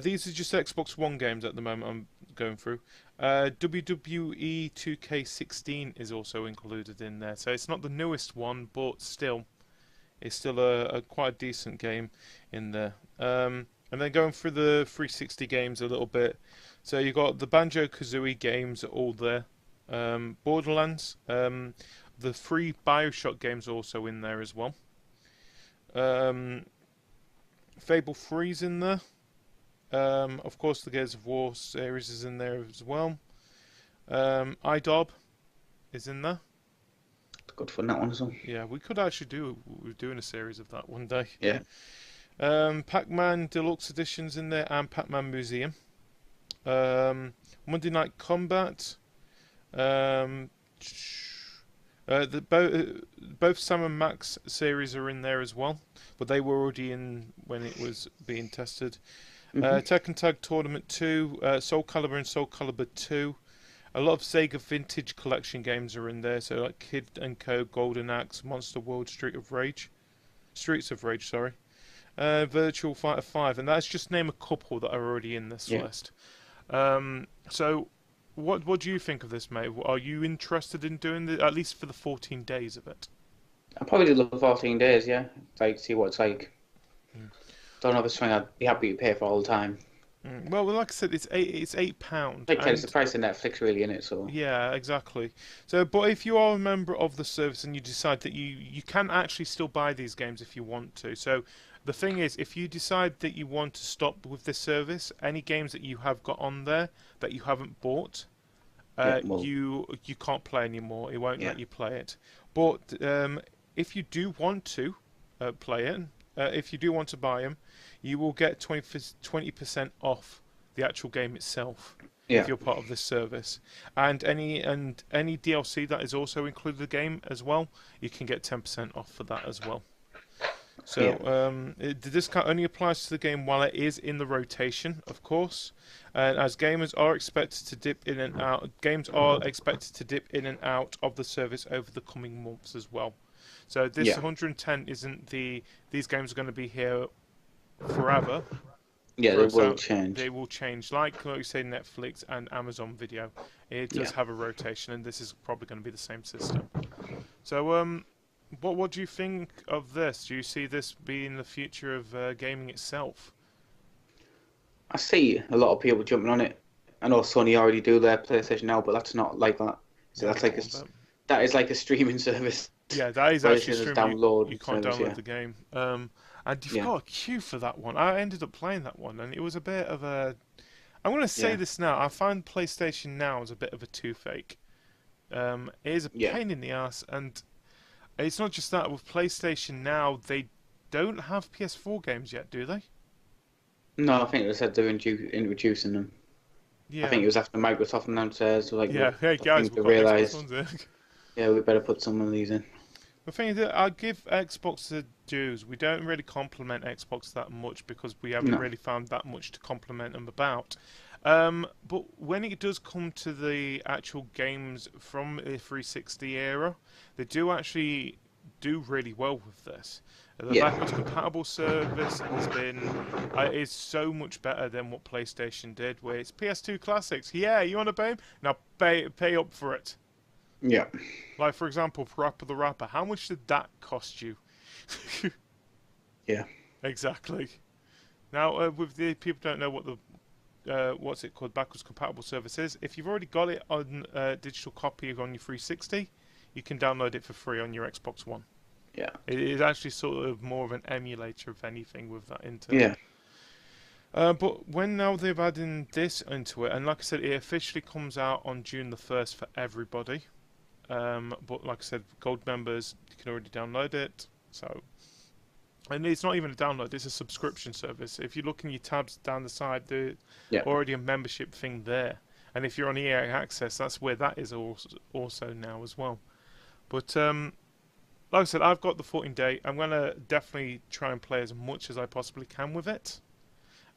These are just Xbox One games at the moment I'm going through. WWE 2K16 is also included in there. So it's not the newest one, but still, it's still a quite decent game in there. And then going through the 360 games a little bit. So you've got the Banjo-Kazooie games are all there. Borderlands. The free Bioshock games are also in there as well. Fable 3's in there. Of course, the Gears of War series is in there as well. iDob is in there. Good fun, that one as well. Yeah, we could actually we're doing a series of that one day. Yeah. Pac-Man Deluxe Edition's in there, and Pac-Man Museum. Monday Night Combat. Both Sam and Max series are in there as well, but they were already in when it was being tested. Tekken Tag Tournament 2, Soul Calibur and Soul Calibur 2. A lot of Sega Vintage Collection games are in there, so like Kid and Co, Golden Axe, Monster World, Streets of Rage, sorry. Virtual Fighter 5, and that's just name a couple that are already in this list. So, what do you think of this, mate? Are you interested in doing this, at least for the 14 days of it? I'll probably do the 14 days, yeah. Like, see what it's like. Don't know if it's something I'd be happy to pay for all the time. Well, like I said, it's £8. Like it's the price of Netflix, really, in it. So yeah, exactly. So, but if you are a member of the service and you decide that you can actually still buy these games if you want to. So, the thing is, if you decide that you want to stop with this service, any games that you have got on there that you haven't bought, you can't play anymore. It won't let you play it. But if you do want to play it, if you do want to buy them, you will get 20% off the actual game itself if you're part of this service. And any DLC that is also included in the game as well, you can get 10% off for that as well. So the discount only applies to the game while it is in the rotation, of course. And as gamers are expected to dip in and out, games are expected to dip in and out of the service over the coming months as well. So this 110 isn't these games are going to be here forever. Yeah, they will change. They will change, like you say, Netflix and Amazon Video. It does have a rotation, and this is probably going to be the same system. So, what do you think of this? Do you see this being the future of gaming itself? I see a lot of people jumping on it. I know Sony already do their PlayStation Now, but that's not like that. So that is like a streaming service. Yeah, that is actually streaming. You can't service, download the game. And you've got a queue for that one. I ended up playing that one, and it was a bit of a... I'm going to say this now. I find PlayStation Now is a bit of a toothache. It is a pain in the ass, and it's not just that. With PlayStation now, they don't have PS4 games yet, do they? No, I think they said they're introducing them. I Yeah. think it was after Microsoft announced theirs. So like, Yeah. Hey I guys, think we've they got Xbox realised, Ones here. yeah, we better put some of these in. The thing is that I give Xbox the dues. We don't really compliment Xbox that much because we haven't No. really found that much to compliment them about. But when it does come to the actual games from the 360 era, they do actually do really well with this. The Yeah. backwards compatible service has been is so much better than what PlayStation did, where it's PS2 classics. Yeah, you want to pay? Now pay up for it. Yeah. Like, for example, Parappa the Rapper, how much did that cost you? Yeah. Exactly. Now, with the people don't know what the what's it called, backwards compatible service is. If you've already got it on digital copy on your 360, you can download it for free on your Xbox One. Yeah. It is actually sort of more of an emulator of anything with that into. Yeah. But when now they've added this into it, and like I said, it officially comes out on June the 1st for everybody. But like I said, gold members, you can already download it. So, and it's not even a download; it's a subscription service. If you look in your tabs down the side, there's already a membership thing there. And if you're on EA Access, that's where that is also now as well. But like I said, I've got the 14-day. I'm gonna definitely try and play as much as I possibly can with it.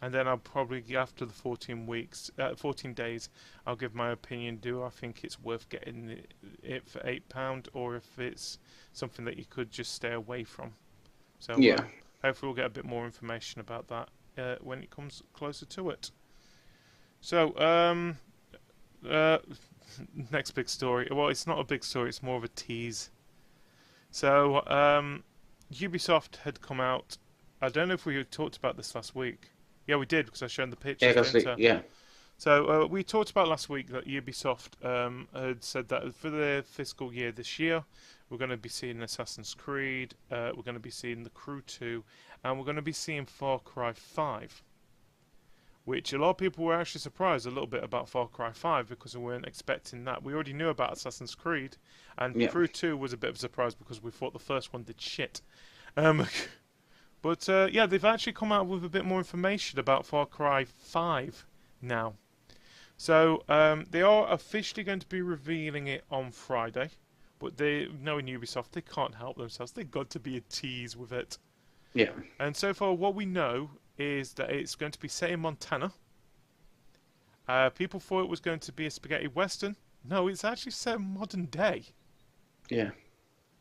And then I'll probably, after the 14 days, I'll give my opinion. Do I think it's worth getting it for £8, or if it's something that you could just stay away from? So Yeah. hopefully we'll get a bit more information about that when it comes closer to it. So next big story. Well, it's not a big story. It's more of a tease. So Ubisoft had come out. I don't know if we talked about this last week. Yeah, we did because I showed the pictures. Yeah. So we talked about last week that Ubisoft had said that for their fiscal year this year, we're going to be seeing Assassin's Creed, we're going to be seeing The Crew 2, and we're going to be seeing Far Cry 5. Which a lot of people were actually surprised a little bit about Far Cry 5 because we weren't expecting that. We already knew about Assassin's Creed, and Crew 2 was a bit of a surprise because we thought the first one did shit. But yeah, they've actually come out with a bit more information about Far Cry 5 now. So they are officially going to be revealing it on Friday, but knowing Ubisoft, they can't help themselves. They've got to be a tease with it. Yeah. And so far, what we know is that it's going to be set in Montana. People thought it was going to be a spaghetti western. No, it's actually set in modern day. Yeah.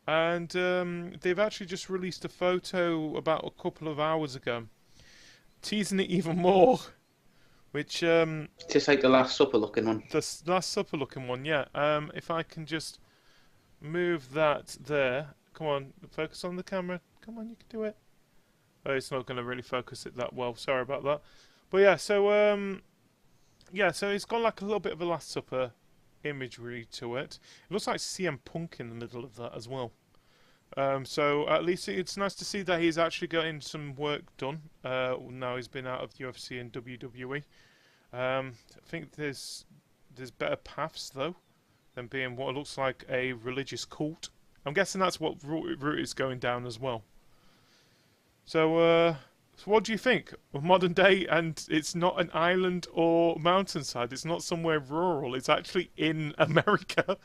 And they've actually just released a photo about a couple of hours ago, teasing it even more. Which It's just like the Last Supper looking one. the Last Supper looking one, yeah. If I can just move that there. Come on, focus on the camera. Come on, you can do it. Oh, it's not going to really focus it that well. Sorry about that. But yeah, so so it's got like a little bit of a Last Supper imagery to it. It looks like CM Punk in the middle of that as well. So at least it's nice to see that he's actually getting some work done. Now he's been out of UFC and WWE. I think there's better paths though than being what looks like a religious cult. I'm guessing that's what route is going down as well. So what do you think of modern day? And it's not an island or mountainside. It's not somewhere rural. It's actually in America.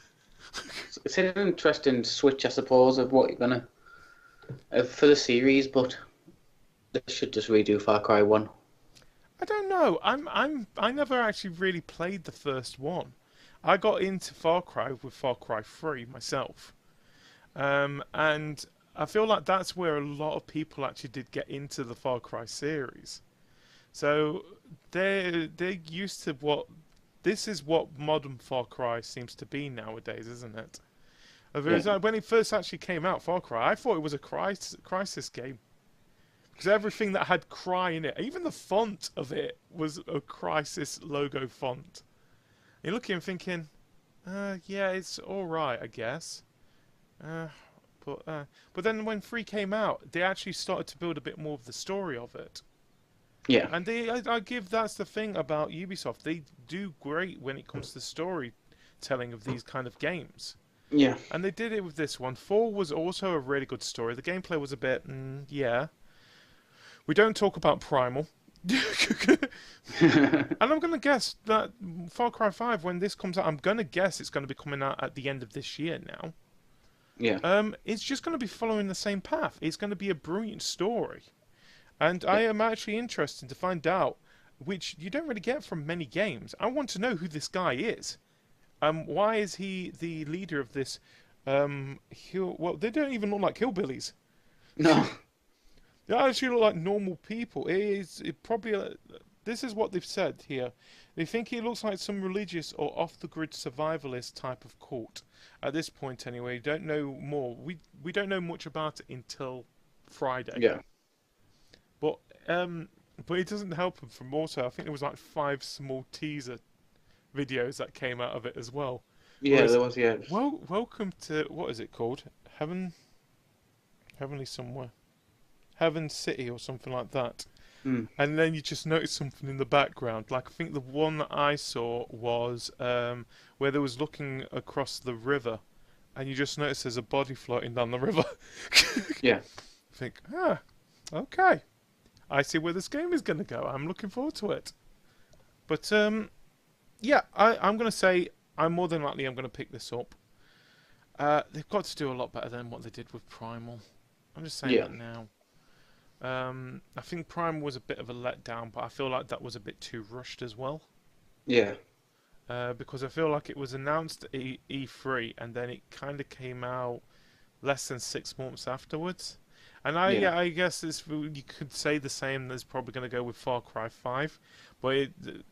It's an interesting switch, I suppose, of what you're gonna for the series, but they should just redo Far Cry 1. I don't know. I never actually really played the first one. I got into Far Cry with Far Cry 3 myself, and I feel like that's where a lot of people actually did get into the Far Cry series. So they're used to what. This is what modern Far Cry seems to be nowadays, isn't it? When it first actually came out, Far Cry, I thought it was a Crisis game. Because everything that had Cry in it, even the font of it, was a Crisis logo font. You're looking and thinking, yeah, it's alright, I guess. But then when 3 came out, they actually started to build a bit more of the story of it. Yeah. And that's the thing about Ubisoft. They do great when it comes to storytelling of these kind of games. Yeah. And they did it with this one. 4 was also a really good story. The gameplay was a bit, yeah. We don't talk about Primal. And I'm going to guess that Far Cry 5, when this comes out, I'm going to guess it's going to be coming out at the end of this year now. Yeah. It's just going to be following the same path. It's going to be a brilliant story. And I am actually interested to find out, which you don't really get from many games. I want to know who this guy is. Why is he the leader of this? Well, they don't even look like hillbillies. No. They actually look like normal people. This is what they've said here. They think he looks like some religious or off-the-grid survivalist type of cult. At this point, anyway, don't know more. We don't know much about it until Friday. Yeah. But it doesn't help him from also. I think there was like 5 small teaser videos that came out of it as well. Yeah, Whereas, there was. Yeah. Welcome to, what is it called? Heavenly somewhere. Heaven City or something like that. Mm. And then you just notice something in the background. Like, I think the one that I saw was where they was looking across the river, and you just notice there's a body floating down the river. Yeah. I think, okay. I see where this game is going to go. I'm looking forward to it. But, yeah, I'm going to say I'm more than likely I'm going to pick this up. They've got to do a lot better than what they did with Primal. I'm just saying that now. I think Primal was a bit of a letdown, but I feel like that was a bit too rushed as well. Yeah. Because I feel like it was announced at E3 and then it kind of came out less than 6 months afterwards. And I guess you could say the same that's probably going to go with Far Cry 5. But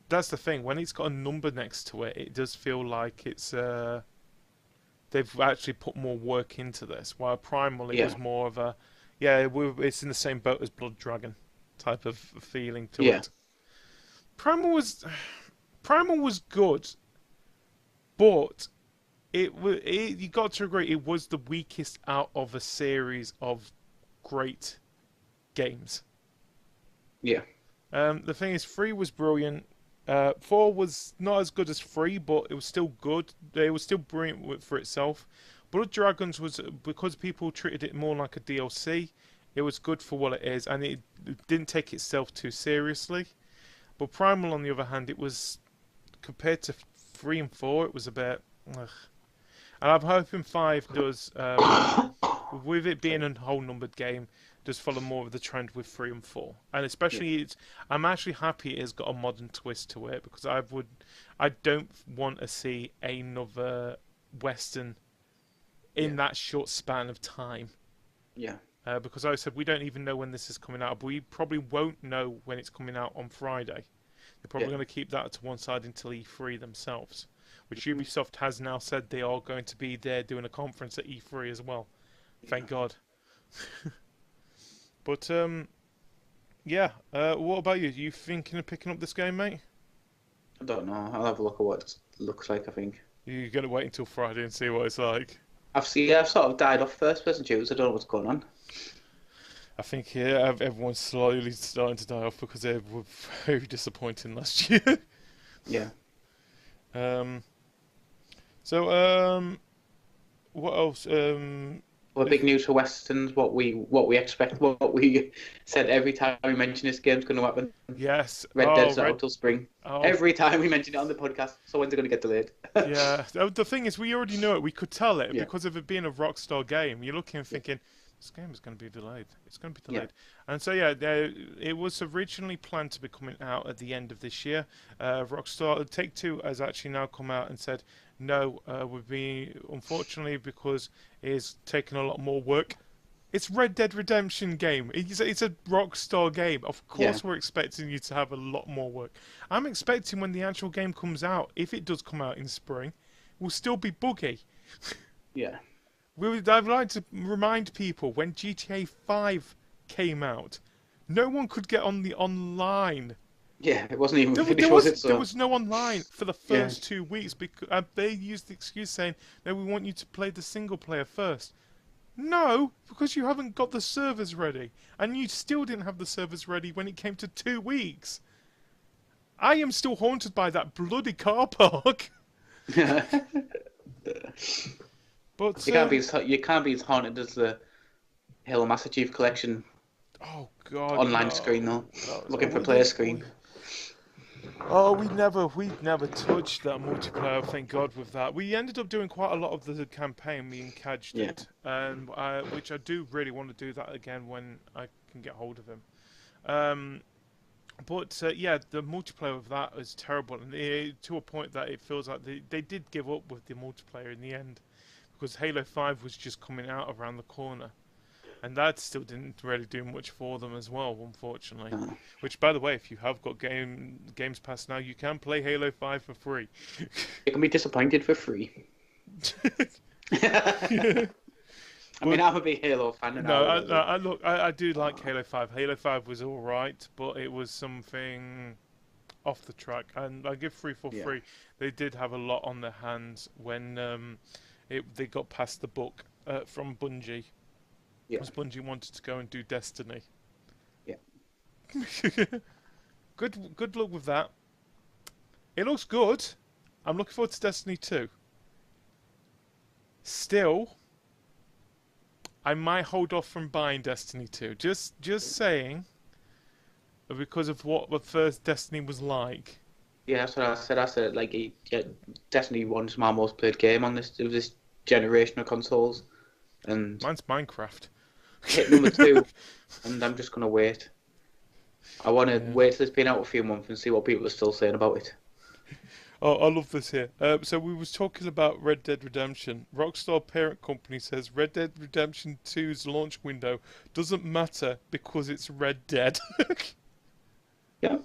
that's the thing. When it's got a number next to it, it does feel like it's they've actually put more work into this. While Primal, it was more of a, it's in the same boat as Blood Dragon type of feeling to it. Primal was good, but you got to agree it was the weakest out of a series of great games. Yeah. The thing is, 3 was brilliant. 4 was not as good as 3, but it was still good. It was still brilliant for itself. Blood Dragons was, because people treated it more like a DLC, it was good for what it is, and it didn't take itself too seriously. But Primal, on the other hand, it was, compared to 3 and 4, it was a bit, ugh. And I'm hoping 5 does, with it being a whole numbered game, does follow more of the trend with 3 and 4. And especially, I'm actually happy it has got a modern twist to it, because I don't want to see another Western in that short span of time. Yeah. Because I said we don't even know when this is coming out, but we probably won't know when it's coming out on Friday. They're probably going to keep that to one side until E3 themselves, which Ubisoft has now said they are going to be there doing a conference at E3 as well. Thank God. But what about you? Are you thinking of picking up this game, mate? I don't know. I'll have a look at what it looks like, I think. You're going to wait until Friday and see what it's like? I've sort of died off first-person shooters. I don't know what's going on. I think everyone's slowly starting to die off because they were very disappointing last year. Yeah. What else? Well, big news for Westerns. What we expect. What we said every time we mention this game's going to happen. Yes. Red Dead's not out till spring. Oh. Every time we mention it on the podcast. So when's it going to get delayed? Yeah. The thing is, we already know it. We could tell it because of it being a Rockstar game. You're looking and thinking, this game is going to be delayed. It's going to be delayed. And so, it was originally planned to be coming out at the end of this year. Rockstar, Take-Two has actually now come out and said, no, unfortunately, because it's taken a lot more work. It's Red Dead Redemption game. It's a Rockstar game. Of course we're expecting you to have a lot more work. I'm expecting when the actual game comes out, if it does come out in spring, it will still be buggy. Yeah. I'd like to remind people, when GTA 5 came out, no one could get on the online. Yeah, it wasn't even finished, was it? So... There was no online for the first 2 weeks because they used the excuse saying, no, we want you to play the single player first. No, because you haven't got the servers ready. And you still didn't have the servers ready when it came to 2 weeks. I am still haunted by that bloody car park. But You can't be as haunted as the Halo Master Chief Collection oh god, online no, screen though. no, Looking no, for player screen. we never touched that multiplayer. Thank God with that. We ended up doing quite a lot of the campaign. Me and Kaj Yeah. did, and which I do really want to do that again when I can get hold of him. But yeah, the multiplayer of that is terrible, and to a point that it feels like they did give up with the multiplayer in the end, because Halo 5 was just coming out around the corner. And that still didn't really do much for them as well, unfortunately. No. Which, by the way, if you have got Games Pass now, you can play Halo 5 for free. You can be disappointed for free. I mean, I'm a big Halo fan. And No, I do like Halo 5. Halo 5 was alright, but it was something off the track. And I give 3 for free. They did have a lot on their hands when they got past the book from Bungie. Because Bungie wanted to go and do Destiny. Yeah. Good luck with that. It looks good. I'm looking forward to Destiny 2. Still, I might hold off from buying Destiny 2. Just saying, because of what the first Destiny was like. Yeah, that's what I said. I said like Destiny 1's my most played game on this generation of consoles, and mine's Minecraft. Hit number 2, and I'm just gonna wait. I want to wait till it's been out a few months and see what people are still saying about it. Oh, I love this here. So we was talking about Red Dead Redemption. Rockstar parent company says Red Dead Redemption 2's launch window doesn't matter because it's Red Dead. Yeah.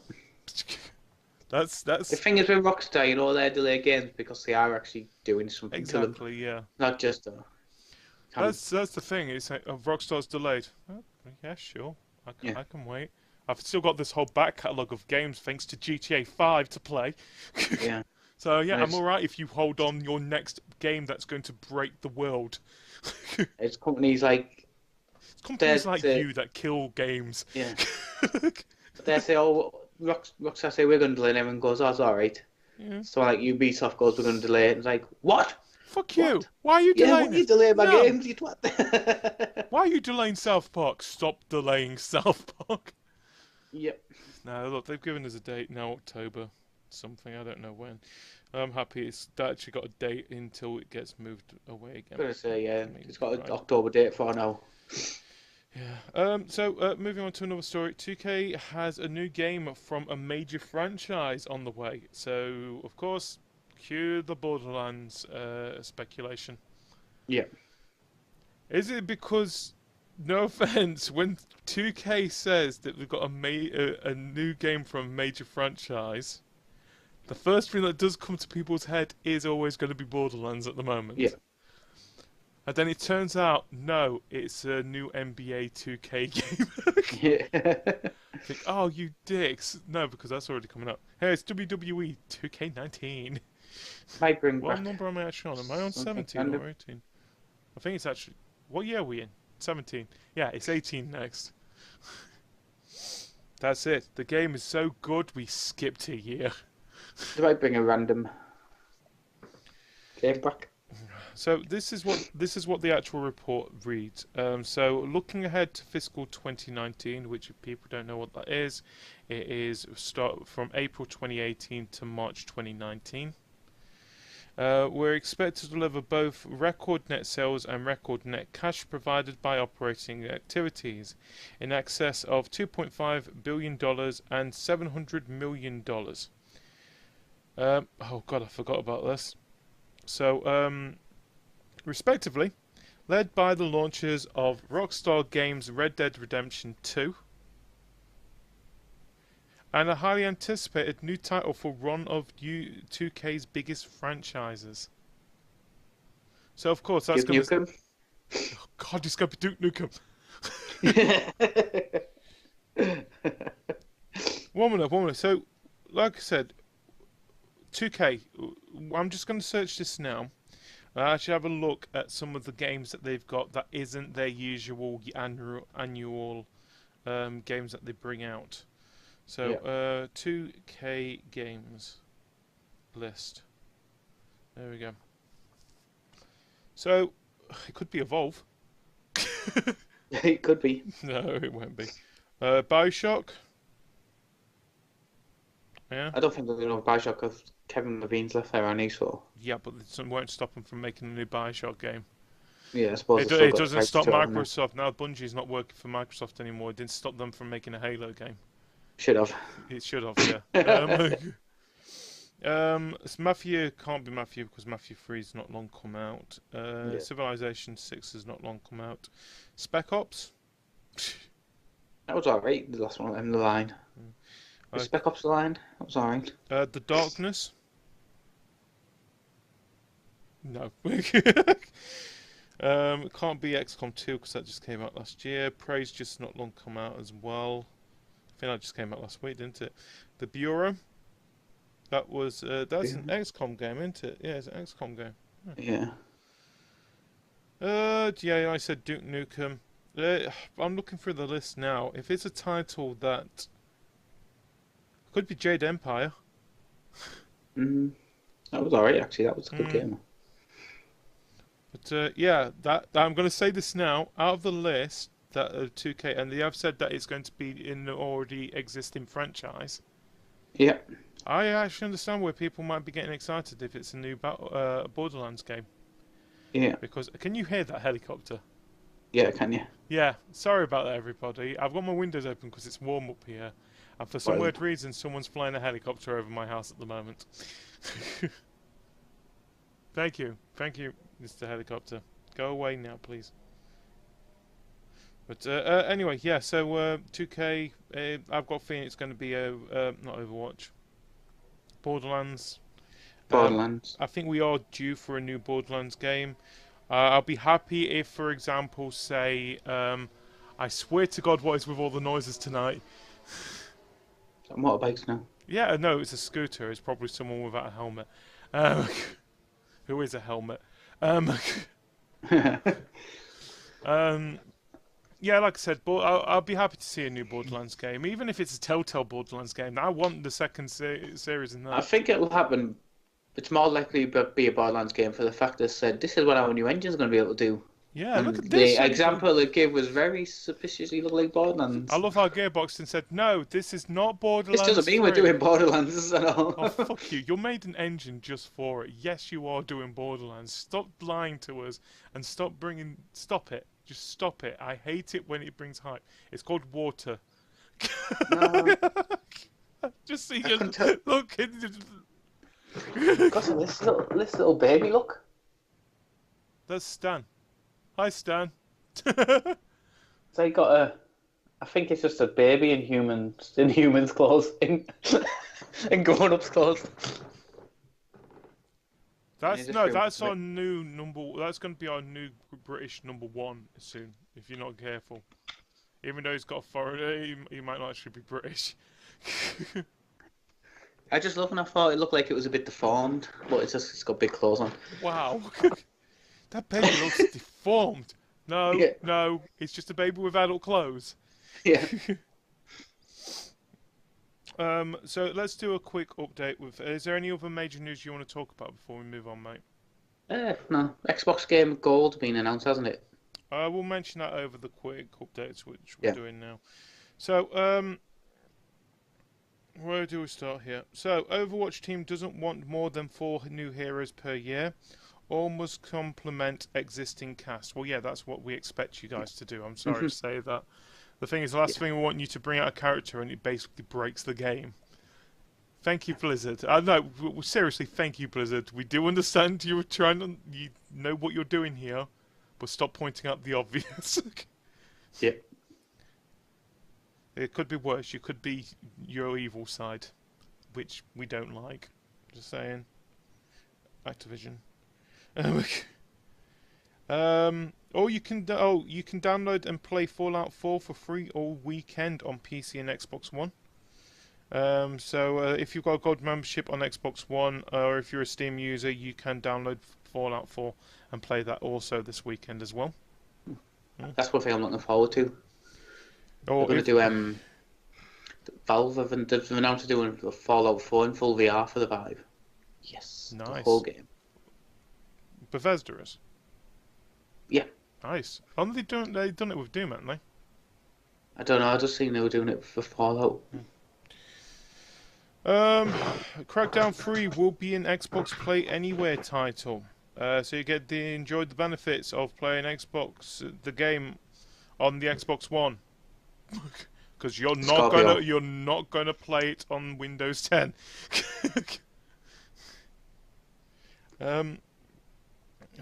That's the thing is with Rockstar, they delay games because they are actually doing something to them. Exactly, yeah. Not just That's the thing. It's like, Rockstar's delayed. Oh, yeah, sure. I can wait. I've still got this whole back catalogue of games thanks to GTA 5 to play. Yeah. So yeah, I'm alright if you hold on your next game that's going to break the world. It's companies like you that kill games. Yeah. They say, Rockstar say we're going to delay it, and everyone goes, oh, it's alright. Yeah. So like Ubisoft goes, we're going to delay it. It's like, what? Fuck you! Why are you delaying you delay my games, you twat. Why are you delaying South Park? Stop delaying South Park. Yep. No, look, they've given us a date now, October something. I don't know when. I'm happy it's actually got a date until it gets moved away again. I'm going to say, it's got an October date for now. Yeah. So moving on to another story. 2K has a new game from a major franchise on the way. So, of course, cue the Borderlands speculation. Yeah. Is it because, no offense, when 2K says that we've got a new game from a major franchise, the first thing that does come to people's head is always going to be Borderlands at the moment. Yeah. And then it turns out, no, it's a new NBA 2K game. Yeah. I think, oh, you dicks. No, because that's already coming up. Hey, it's WWE 2K19. What number am I actually on? Am I on 17 or 18? I think it's actually... What year are we in? 17. Yeah, it's 18 next. That's it. The game is so good, we skipped a year. They might bring a random game back. So this is what the actual report reads. So looking ahead to fiscal 2019, which if people don't know what that is, it is start from April 2018 to March 2019. We're expected to deliver both record net sales and record net cash provided by operating activities in excess of $2.5 billion and $700 million. Oh god, I forgot about this. So, respectively, led by the launchers of Rockstar Games' Red Dead Redemption 2 and a highly anticipated new title for one of 2K's biggest franchises. So, of course, that's going to... Oh, God, it's going to be Duke Nukem. One minute. So, like I said, 2K, I'm just going to search this now. I actually have a look at some of the games that they've got that isn't their usual annual games that they bring out. So, 2K games list. There we go. So, It could be Evolve. It could be. No, it won't be. Bioshock. Yeah. I don't think they're going to Bioshock because Kevin Levine's left there, and so. Yeah, but it won't stop them from making a new Bioshock game. Yeah, I suppose It doesn't stop Microsoft. Now Bungie's not working for Microsoft anymore. It didn't stop them from making a Halo game. Should have. It should have, yeah. Mafia can't be Mafia because Mafia 3's not long come out. Civilization 6 has not long come out. Spec Ops? That was alright, the last one in the line. The Spec Ops line? That was alright. The Darkness? No. It can't be XCOM 2 because that just came out last year. Prey's just not long come out as well. I think that just came out last week, didn't it? The Bureau. That's an XCOM game, isn't it? Yeah, it's an XCOM game. Yeah. Yeah, I said Duke Nukem. I'm looking through the list now. If it's a title that could be Jade Empire. That was alright actually. That was a good game. But yeah, that I'm going to say this now. Out of the list that 2K, and they have said that it's going to be in the already existing franchise. Yeah. I actually understand where people might be getting excited if it's a new Borderlands game. Yeah. Because can you hear that helicopter? Yeah, can you? Yeah. Sorry about that, everybody. I've got my windows open because it's warm up here, and for some weird reason, someone's flying a helicopter over my house at the moment. Thank you, Mr. Helicopter. Go away now, please. But anyway, yeah. So 2K, I've got a feeling it's going to be not Overwatch. Borderlands. Borderlands. I think we are due for a new Borderlands game. I'll be happy if, for example, say, I swear to God, what is with all the noises tonight? Is that motorbikes now? Yeah, no, it's a scooter. It's probably someone without a helmet. Who is a helmet? Yeah, like I said, I'll be happy to see a new Borderlands game, even if it's a Telltale Borderlands game. I want the second series in that. I think it will happen. It's more likely to be a Borderlands game for the fact that said this is what our new engine's going to be able to do. Yeah, look at this. The example it gave was very suspiciously look like Borderlands. I love how Gearbox said, no, this is not Borderlands. This doesn't mean we're doing Borderlands at all. Oh, fuck you. You made an engine just for it. Yes, you are doing Borderlands. Stop lying to us and stop it. Just stop it. I hate it when it brings hype. It's called water. No. Just see you look. Got this little baby look. That's Stan. Hi, Stan. So you got I think it's just a baby in humans' clothes, in grown-ups' clothes. That's our new number. That's going to be our new British #1 soon. If you're not careful, even though he's got a foreign, he might not actually be British. I just looked and I thought it looked like it was a bit deformed, but it's got big clothes on. Wow, that baby looks deformed. No, no, it's just a baby with adult clothes. Yeah. So let's do a quick update with. Is there any other major news you want to talk about before we move on, mate? No. Xbox Game Gold been announced, hasn't it? We'll mention that over the quick updates which we're doing now. So, where do we start here? So, Overwatch team doesn't want more than 4 new heroes per year. All must complement existing cast. Well, yeah, that's what we expect you guys to do. I'm sorry to say that. The thing is, the last thing we want you to bring out a character and it basically breaks the game. Thank you, Blizzard. No, seriously, thank you, Blizzard. We do understand you know what you're doing here, but stop pointing out the obvious. Yeah. It could be worse. You could be your evil side, which we don't like. Just saying. Activision. Or you can download and play Fallout 4 for free all weekend on PC and Xbox One. So if you've got a gold membership on Xbox One, or if you're a Steam user, you can download Fallout 4 and play that also this weekend as well. That's one thing I'm looking forward to. We're going to do Valve have announced they're doing Fallout 4 in full VR for the Vive. Yes, nice. The whole game. Bethesda is. Yeah. Nice. Only they done it with Doom, haven't they? I don't know. I just seen they were doing it for Fallout. Crackdown 3 will be an Xbox Play Anywhere title. So you get to enjoy the benefits of playing the game on the Xbox One. Because you're not gonna play it on Windows 10.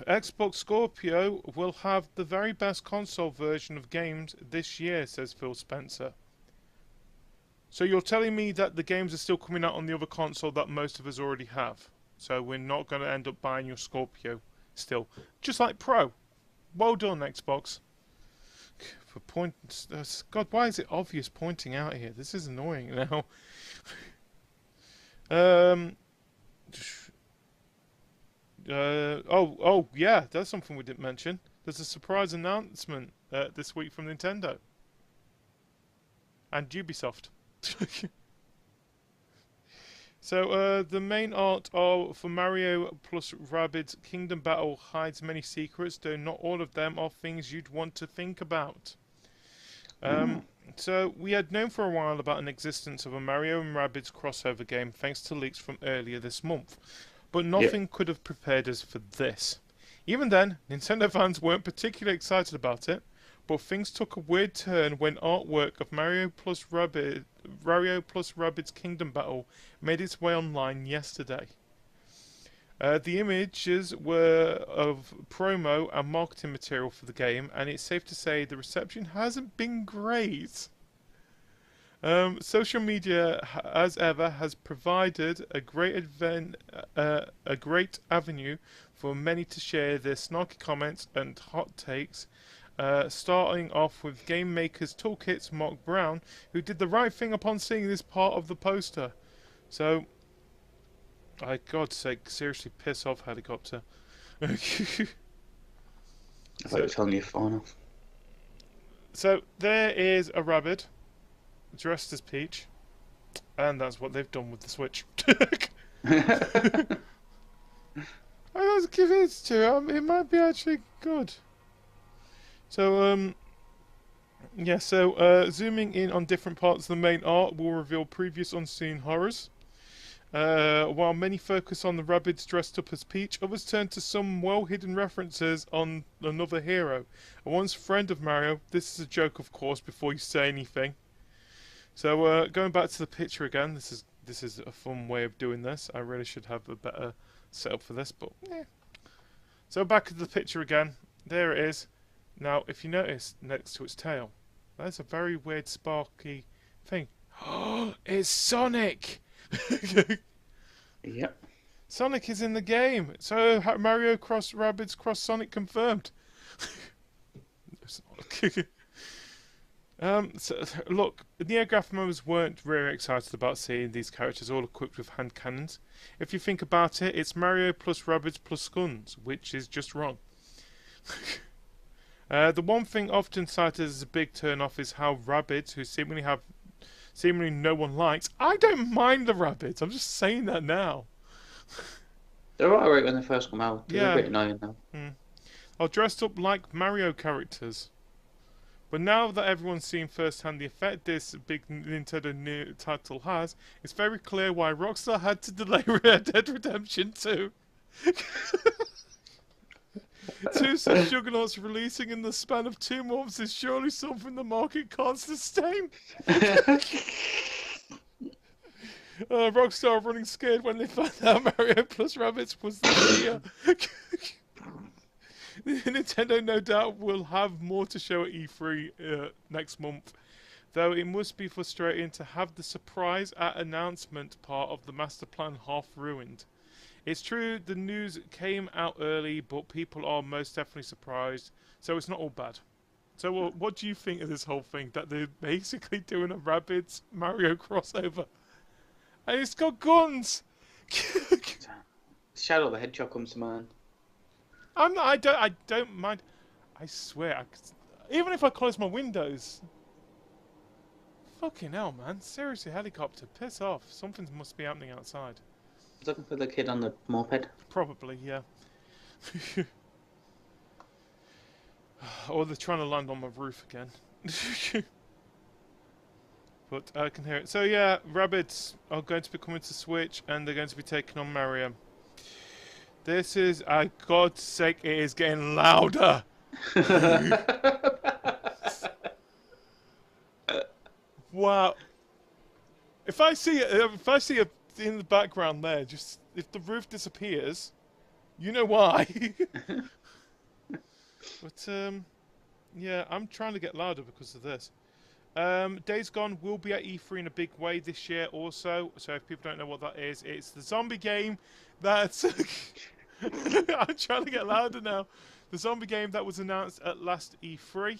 Xbox Scorpio will have the very best console version of games this year, says Phil Spencer. So you're telling me that the games are still coming out on the other console that most of us already have. So we're not going to end up buying your Scorpio still. Just like Pro. Well done, Xbox. For God, why is it obvious pointing out here? This is annoying now. Yeah, that's something we didn't mention. There's a surprise announcement this week from Nintendo and Ubisoft. So the main art for Mario plus Rabbids Kingdom Battle hides many secrets, though not all of them are things you'd want to think about. So we had known for a while about an existence of a Mario and Rabbids crossover game thanks to leaks from earlier this month. But nothing could have prepared us for this. Even then, Nintendo fans weren't particularly excited about it, but things took a weird turn when artwork of Mario plus Rabbids Kingdom Battle made its way online yesterday. The images were of promo and marketing material for the game, and it's safe to say the reception hasn't been great. Social media, as ever, has provided a great avenue for many to share their snarky comments and hot takes. Starting off with Game Maker's Toolkit's Mark Brown, who did the right thing upon seeing this part of the poster. So, God's sake, seriously, piss off, Helicopter. I thought you were telling your phone off. So there is a rabbit dressed as Peach, and that's what they've done with the Switch. I was convinced to. It might be actually good. So zooming in on different parts of the main art will reveal previous unseen horrors. While many focus on the rabbits dressed up as Peach, others turn to some well-hidden references on another hero. A once friend of Mario. This is a joke, of course, before you say anything. So going back to the picture again, this is a fun way of doing this. I really should have a better setup for this, but yeah. So back to the picture again. There it is. Now, if you notice next to its tail, that's a very weird sparky thing. Oh, it's Sonic! Yep. Sonic is in the game. So Mario cross Rabbids cross Sonic confirmed. So, look, NeoGAF members weren't very excited about seeing these characters all equipped with hand cannons. If you think about it, it's Mario plus Rabbids plus guns, which is just wrong. The one thing often cited as a big turn-off is how Rabbids, who seemingly no one likes. I don't mind the Rabbids. I'm just saying that now. They're alright when they first come out. They're a bit annoying though. Are dressed up like Mario characters. But now that everyone's seen firsthand the effect this big Nintendo new title has, it's very clear why Rockstar had to delay Red Dead Redemption 2. Two such juggernauts releasing in the span of 2 months is surely something the market can't sustain. Rockstar running scared when they found out Mario plus Rabbids was this year. Nintendo no doubt will have more to show at E3 next month, though it must be frustrating to have the surprise at announcement part of the master plan half ruined. It's true the news came out early, but people are most definitely surprised, so it's not all bad. So what do you think of this whole thing, that they're basically doing a Rabbids Mario crossover? And it's got guns! Shadow the Hedgehog comes to mind. I don't mind. I swear, even if I close my windows. Fucking hell, man. Seriously, Helicopter, piss off. Something must be happening outside. I was looking for the kid on the moped. Probably, yeah. Or they're trying to land on my roof again. But I can hear it. So yeah, Rabbids are going to be coming to Switch, and they're going to be taking on Mario. This is, God's sake, it is getting louder. Wow. If I see it in the background there, just if the roof disappears, you know why. But yeah, I'm trying to get louder because of this. Days Gone will be at E3 in a big way this year also. So if people don't know what that is, it's the zombie game that's... I'm trying to get louder now. The zombie game that was announced at last E3.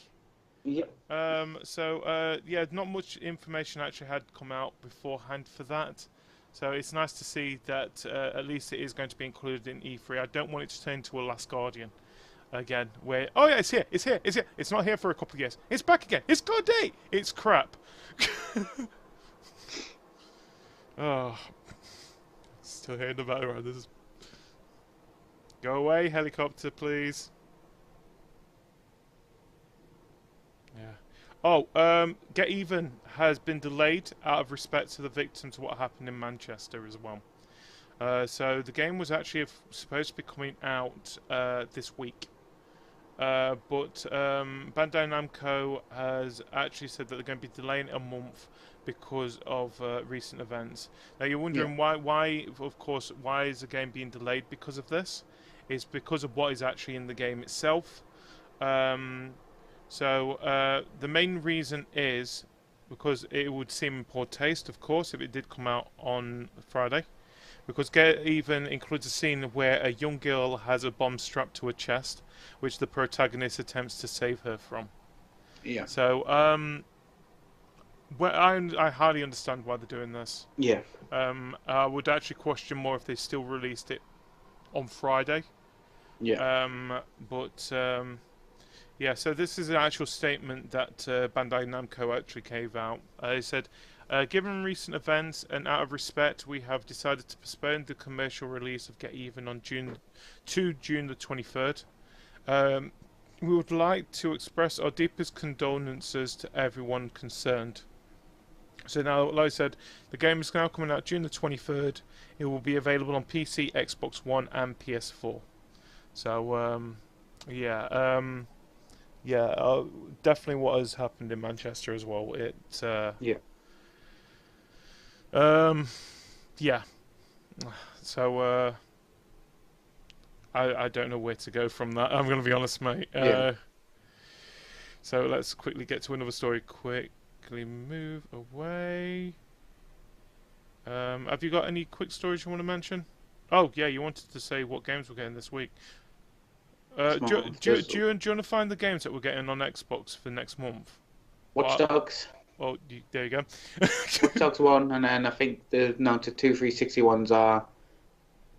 Yep. Yeah, not much information actually had come out beforehand for that. So it's nice to see that at least it is going to be included in E3. I don't want it to turn into a Last Guardian again, where, oh yeah, it's here. It's not here for a couple of years. It's back again. It's got a date. It's crap. Oh, still hearing the background. This is... Go away, helicopter, please. Yeah. Oh, Get Even has been delayed out of respect to the victims of what happened in Manchester as well. So the game was actually supposed to be coming out this week. But Bandai Namco has actually said that they're going to be delaying it a month because of recent events. Now you're wondering why, of course, why is the game being delayed because of this? It's because of what is actually in the game itself. The main reason is because it would seem in poor taste, of course, if it did come out on Friday. Because Get Even includes a scene where a young girl has a bomb strapped to her chest, which the protagonist attempts to save her from. Yeah. So, I highly understand why they're doing this. Yeah. I would actually question more if they still released it on Friday. Yeah. Yeah, so this is an actual statement that Bandai Namco actually gave out. They said, given recent events and out of respect, we have decided to postpone the commercial release of Get Even on June the 23rd. We would like to express our deepest condolences to everyone concerned. So now, like I said, the game is now coming out June the 23rd. It will be available on PC, Xbox One, and PS4. So, definitely what has happened in Manchester as well. So, I don't know where to go from that. I'm going to be honest, mate. So let's quickly get to another story. Quickly move away. Have you got any quick stories you want to mention? Oh, yeah, you wanted to say what games we're getting this week. Do you want to find the games that we're getting on Xbox for next month? Watch Dogs. Oh, there you go. Watch Dogs 1, and then I think the announced 2 360 ones are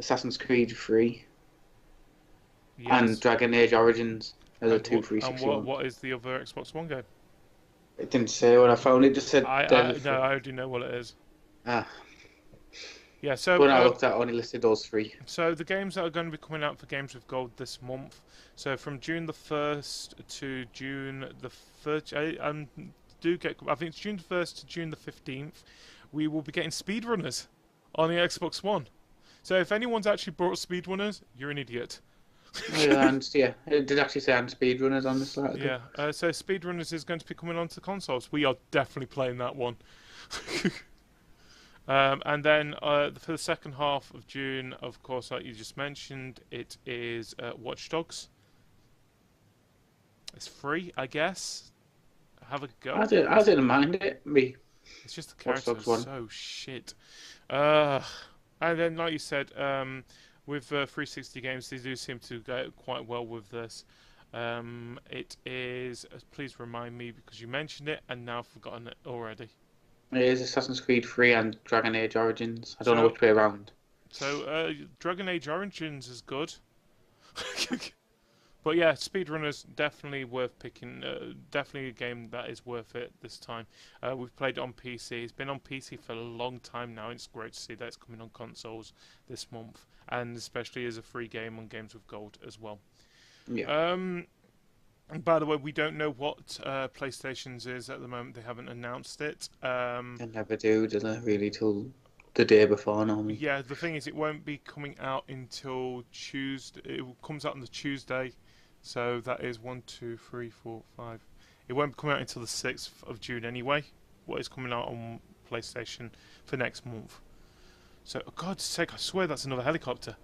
Assassin's Creed 3 and Dragon Age Origins are the 2 360 ones. And what is the other Xbox One game? It didn't say what I found. It just said... I already know what it is. Yeah, so when I looked at it, I only listed those 3. So the games that are going to be coming out for Games with Gold this month. So from June the 1st to June the 3rd, I think it's June the 1st to June the 15th, we will be getting speedrunners on the Xbox One. So if anyone's actually brought speedrunners, you're an idiot. It did actually say on speedrunners on the slide. Yeah, so speedrunners is going to be coming onto the consoles. We are definitely playing that one. And then for the second half of June, of course, like you just mentioned, it is Watch Dogs. It's free, I guess. Have a go. I didn't mind it. It's just the characters are so shit. And then, like you said, with 360 games, they do seem to go quite well with this. It is. Please remind me because you mentioned it and now I've forgotten it already. It is Assassin's Creed 3 and Dragon Age Origins. I don't know which way around. So, Dragon Age Origins is good. But yeah, speedrunners definitely worth picking. Definitely a game that is worth it this time. We've played it on PC. It's been on PC for a long time now. It's great to see that it's coming on consoles this month, and especially as a free game on Games with Gold as well. Yeah. And by the way, we don't know what PlayStation's is at the moment. They haven't announced it. They never do they? Really, till the day before normally. Yeah, the thing is, it won't be coming out until Tuesday. It comes out on the Tuesday, so that is 1, 2, 3, 4, 5. It won't be coming out until the 6th of June anyway. What is coming out on PlayStation for next month? So, for God's sake, I swear that's another helicopter.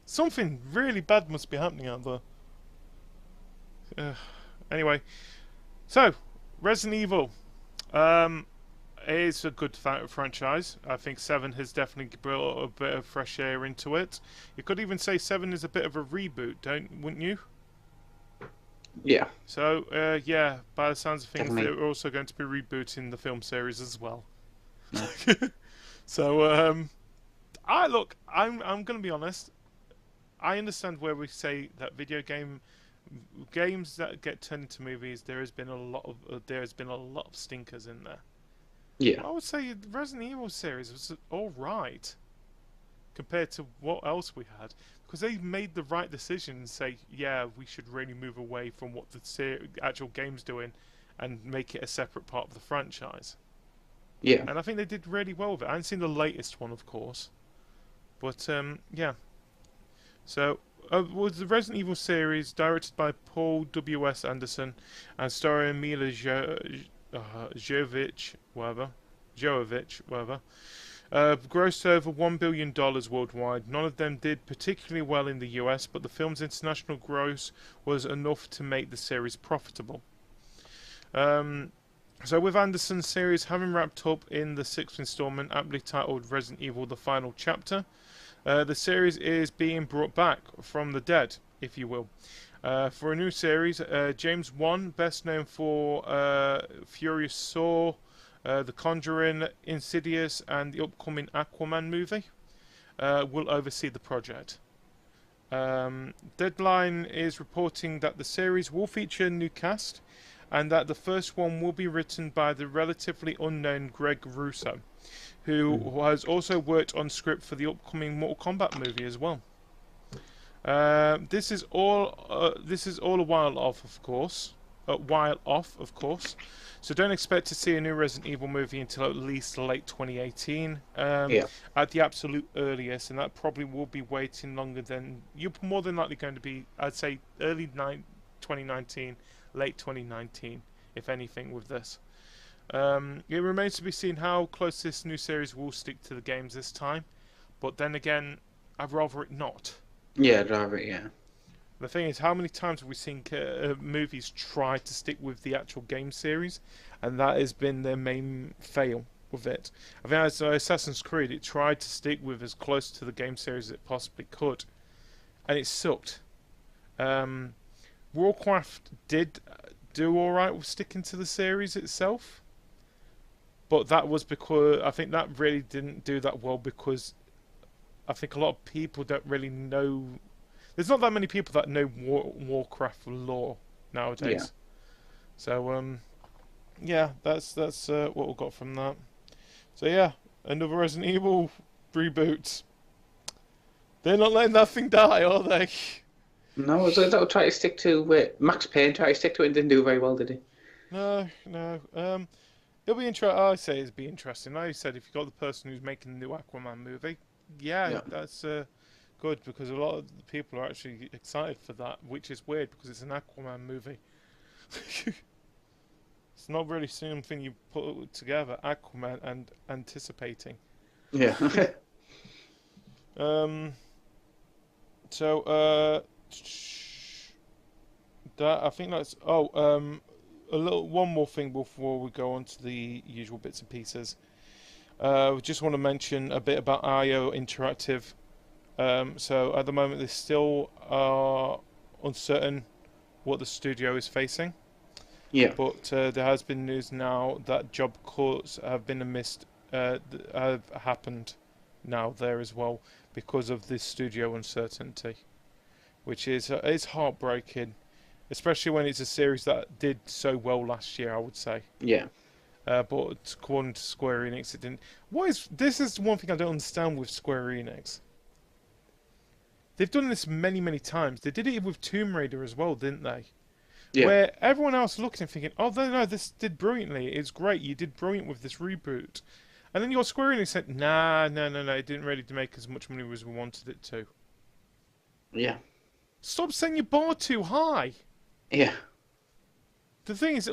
Something really bad must be happening out there. Anyway, so Resident Evil is a good franchise. I think 7 has definitely brought a bit of fresh air into it. You could even say 7 is a bit of a reboot, wouldn't you? Yeah. So yeah, by the sounds of things, Definitely. they're also going to be rebooting the film series as well. So I'm going to be honest. I understand where we say that games that get turned into movies, there has been a lot of stinkers in there. Yeah. I would say the Resident Evil series was all right compared to what else we had, because they made the right decision and say, yeah, we should really move away from what the actual game's doing and make it a separate part of the franchise. Yeah. And I think they did really well with it. I haven't seen the latest one, of course, but yeah. So, was the Resident Evil series directed by Paul W.S. Anderson and starring Mila Jovovich, whatever, grossed over $1 billion worldwide. None of them did particularly well in the US, but the film's international gross was enough to make the series profitable. So with Anderson's series having wrapped up in the 6th installment, aptly titled Resident Evil The Final Chapter, the series is being brought back from the dead, if you will. For a new series, James Wan, best known for Furious Saw, The Conjuring, Insidious, and the upcoming Aquaman movie, will oversee the project. Deadline is reporting that the series will feature a new cast, and that the first one will be written by the relatively unknown Greg Russo, who has also worked on script for the upcoming Mortal Kombat movie as well. This is all a while off, of course. So don't expect to see a new Resident Evil movie until at least late 2018, at the absolute earliest, and that probably will be waiting longer than you're more than likely going to be. I'd say early 2019, late 2019, if anything, with this. It remains to be seen how close this new series will stick to the games this time, but then again, I'd rather it not. Yeah, I'd rather it, yeah. The thing is, how many times have we seen movies try to stick with the actual game series, and that has been their main fail with it. I think as Assassin's Creed, it tried to stick with as close to the game series as it possibly could, and it sucked. Warcraft did do alright with sticking to the series itself, but that was because I think that really didn't do that well, because I think a lot of people don't really know. There's not that many people that know Warcraft lore nowadays. Yeah. So yeah, that's what we got from that. So yeah, another Resident Evil reboot. They're not letting that thing die, are they? No, so that'll try to stick to Max Payne. Tried to stick to it and didn't do very well, did he? No. It'll be interesting. I say it'll be interesting. Like you said, if you got the person who's making the new Aquaman movie, yeah. That's good, because a lot of the people are actually excited for that, which is weird because it's an Aquaman movie. It's not really something you put together, Aquaman and anticipating. Yeah. So that I think that's one more thing before we go on to the usual bits and pieces. We just want to mention a bit about IO Interactive. So at the moment, they still are uncertain what the studio is facing. Yeah. But there has been news now that job cuts have have happened now there as well, because of this studio uncertainty, which is it's heartbreaking, especially when it's a series that did so well last year, I would say. Yeah. But according to Square Enix, it didn't. This is one thing I don't understand with Square Enix. They've done this many, many times. They did it with Tomb Raider as well, didn't they? Yeah. Where everyone else looking and thinking, oh, no, this did brilliantly. It's great. You did brilliant with this reboot. And then your Square Enix said, nah, no. It didn't really make as much money as we wanted it to. Yeah. Stop setting your bar too high. Yeah. The thing is,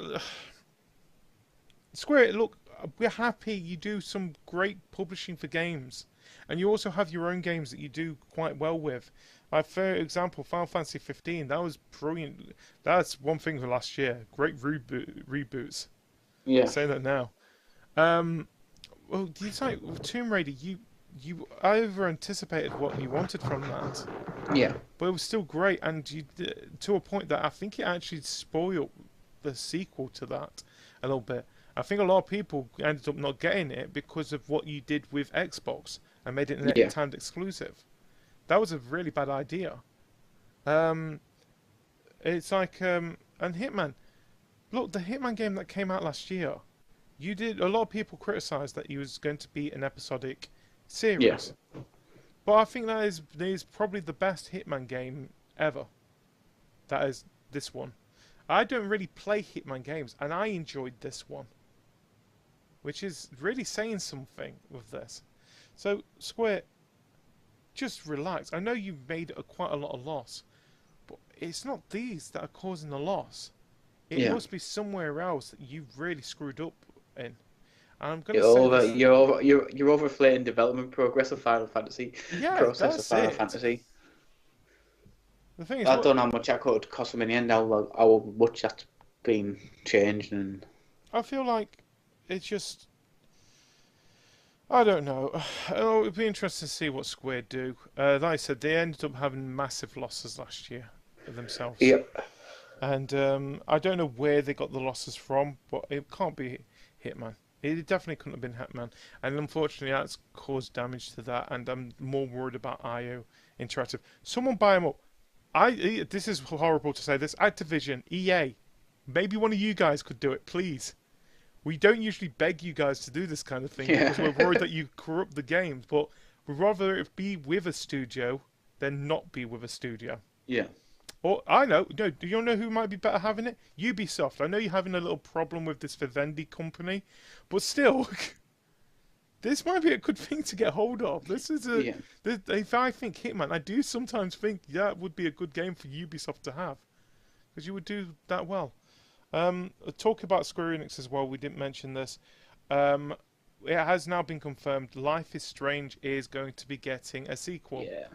Square, look, we're happy you do some great publishing for games. And you also have your own games that you do quite well with. Like, for example, Final Fantasy 15, that was brilliant. That's one thing for last year. Great reboots. Yeah. Say that now. Well, it's like with Tomb Raider, you over anticipated what you wanted from that, Yeah. but it was still great, and you to a point that I think it actually spoiled the sequel to that a little bit. I think a lot of people ended up not getting it because of what you did with Xbox and made it an timed exclusive. That was a really bad idea. It's like and Hitman. Look, the Hitman game that came out last year. You did a lot of people criticised that he was going to be an episodic series. Yeah. But I think that is probably the best Hitman game ever. That is this one. I don't really play Hitman games, and I enjoyed this one. Which is really saying something with this. So, Square, just relax. I know you've made quite a lot of loss, but it's not these that are causing the loss. It must be somewhere else that you've really screwed up in. And I'm going to say you're overflating development progress of Final Fantasy. Yeah, process that's of Final it. Fantasy. The thing is, I don't know how much that could cost them in the end. How much that's been changed, and I feel like it's just. I don't know. Oh, it'd be interesting to see what Square do. Like I said, they ended up having massive losses last year themselves. yeah, And I don't know where they got the losses from, but it can't be Hitman. It definitely couldn't have been Hitman. And unfortunately, that's caused damage to that. And I'm more worried about IO Interactive. Someone buy them up. This is horrible to say this. Activision, EA, maybe one of you guys could do it, please. We don't usually beg you guys to do this kind of thing because we're worried that you corrupt the games. But we'd rather it be with a studio than not be with a studio. yeah. Or I know. No, do you know who might be better having it? Ubisoft. I know you're having a little problem with this Vivendi company, but still, this might be a good thing to get hold of. This is if I think Hitman, I do sometimes think that would be a good game for Ubisoft to have because you would do that well. Talk about Square Enix as well. We didn't mention this. It has now been confirmed. Life is Strange is going to be getting a sequel. Yeah.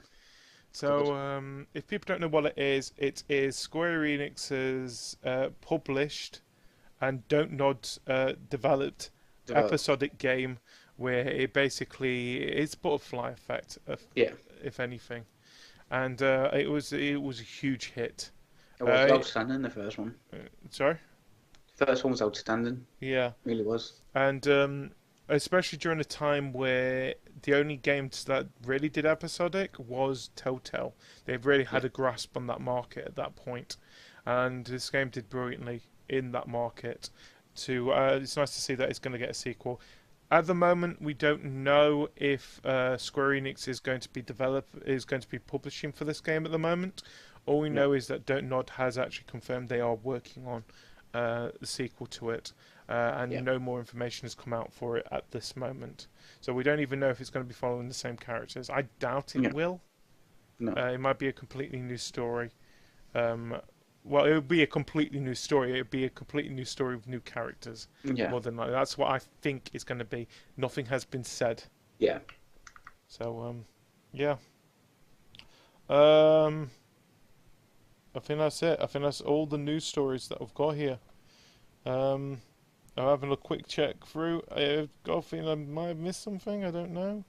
So, if people don't know what it is Square Enix's published and Don't Nod developed episodic game where it basically is butterfly effect, if anything, and it was a huge hit. It was outstanding, the first one. Sorry? The first one was outstanding. Yeah. It really was. And especially during a time where the only games that really did episodic was Telltale. They really had a grasp on that market at that point. And this game did brilliantly in that market. It's nice to see that it's going to get a sequel. At the moment, we don't know if Square Enix is going to be publishing for this game at the moment. All we know is that Don't Nod has actually confirmed they are working on the sequel to it, and no more information has come out for it at this moment. So we don't even know if it's going to be following the same characters. I doubt it will. No. It might be a completely new story. Well, it would be a completely new story. It would be a completely new story with new characters. Yeah. More than likely. That's what I think it's going to be. Nothing has been said. Yeah. So, yeah. I think that's it. I think that's all the news stories that I've got here. I'm having a quick check through. I've got a feeling I might have missed something. I don't know.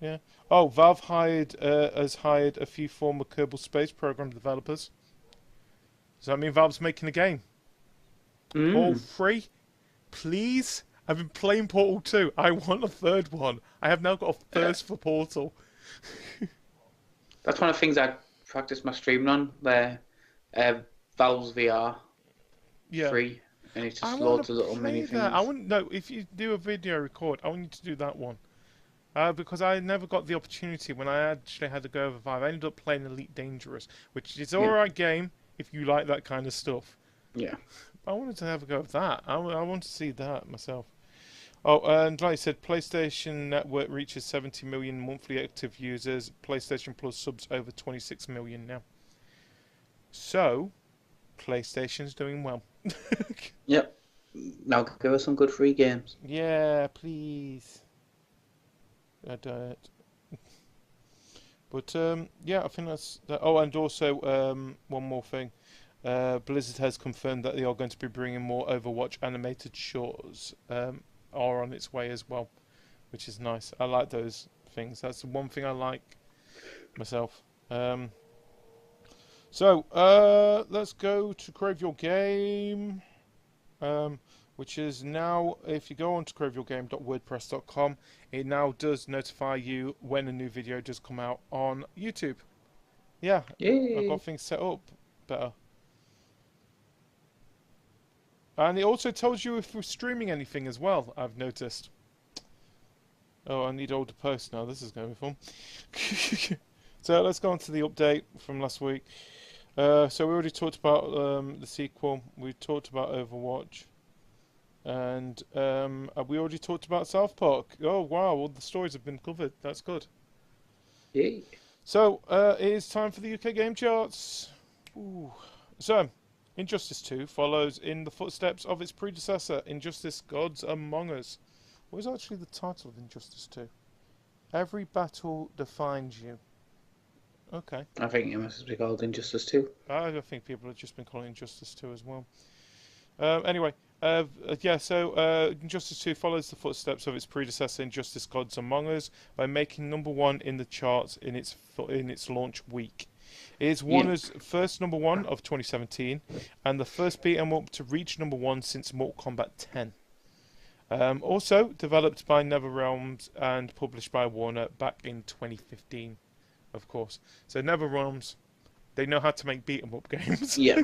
Yeah. Oh, Valve has hired a few former Kerbal Space Program developers. Does that mean Valve's making a game? All free? Please? I've been playing Portal 2. I want a third one. I have now got a thirst for Portal. That's one of the things I practice my streaming on, where Valve's VR free, and it's just loads of little mini things. I wouldn't know if you do a video record. I want you to do that one, because I never got the opportunity when I actually had to go over Vive. I ended up playing Elite Dangerous, which is alright game. if you like that kind of stuff. Yeah. I wanted to have a go at that. I want to see that myself. Oh, and like I said, PlayStation Network reaches 70 million monthly active users. PlayStation Plus subs over 26 million now. So, PlayStation's doing well. Yep. Now give us some good free games. Yeah, please. I don't. But yeah, I think that's that. Oh, and also one more thing. Blizzard has confirmed that they are going to be bringing more Overwatch animated shorts. Are on its way as well, which is nice. I like those things. That's the one thing I like myself. So let's go to Crave Your Game, which is now, if you go on to craveyourgame.wordpress.com, it now does notify you when a new video does come out on YouTube. Yeah, Yay. I've got things set up better. And it also tells you if we're streaming anything as well, I've noticed. Oh, I need older posts now. This is going to be fun. So let's go on to the update from last week. So we already talked about the sequel. We talked about Overwatch. And we already talked about South Park. Oh, wow. All the stories have been covered. That's good. Yay. So it is time for the UK game charts. Ooh. So, Injustice 2 follows in the footsteps of its predecessor, Injustice Gods Among Us. What is actually the title of Injustice 2? Every battle defines you. Okay. I think it must be called Injustice 2. I think people have just been calling Injustice 2 as well. Anyway, so Injustice 2 follows the footsteps of its predecessor, Injustice Gods Among Us, by making #1 in the charts in its launch week. It is Warner's first #1 of 2017, and the first beat 'em up to reach #1 since Mortal Kombat 10. Also developed by NetherRealms and published by Warner back in 2015, of course. So NetherRealms, they know how to make beat 'em up games. Yeah.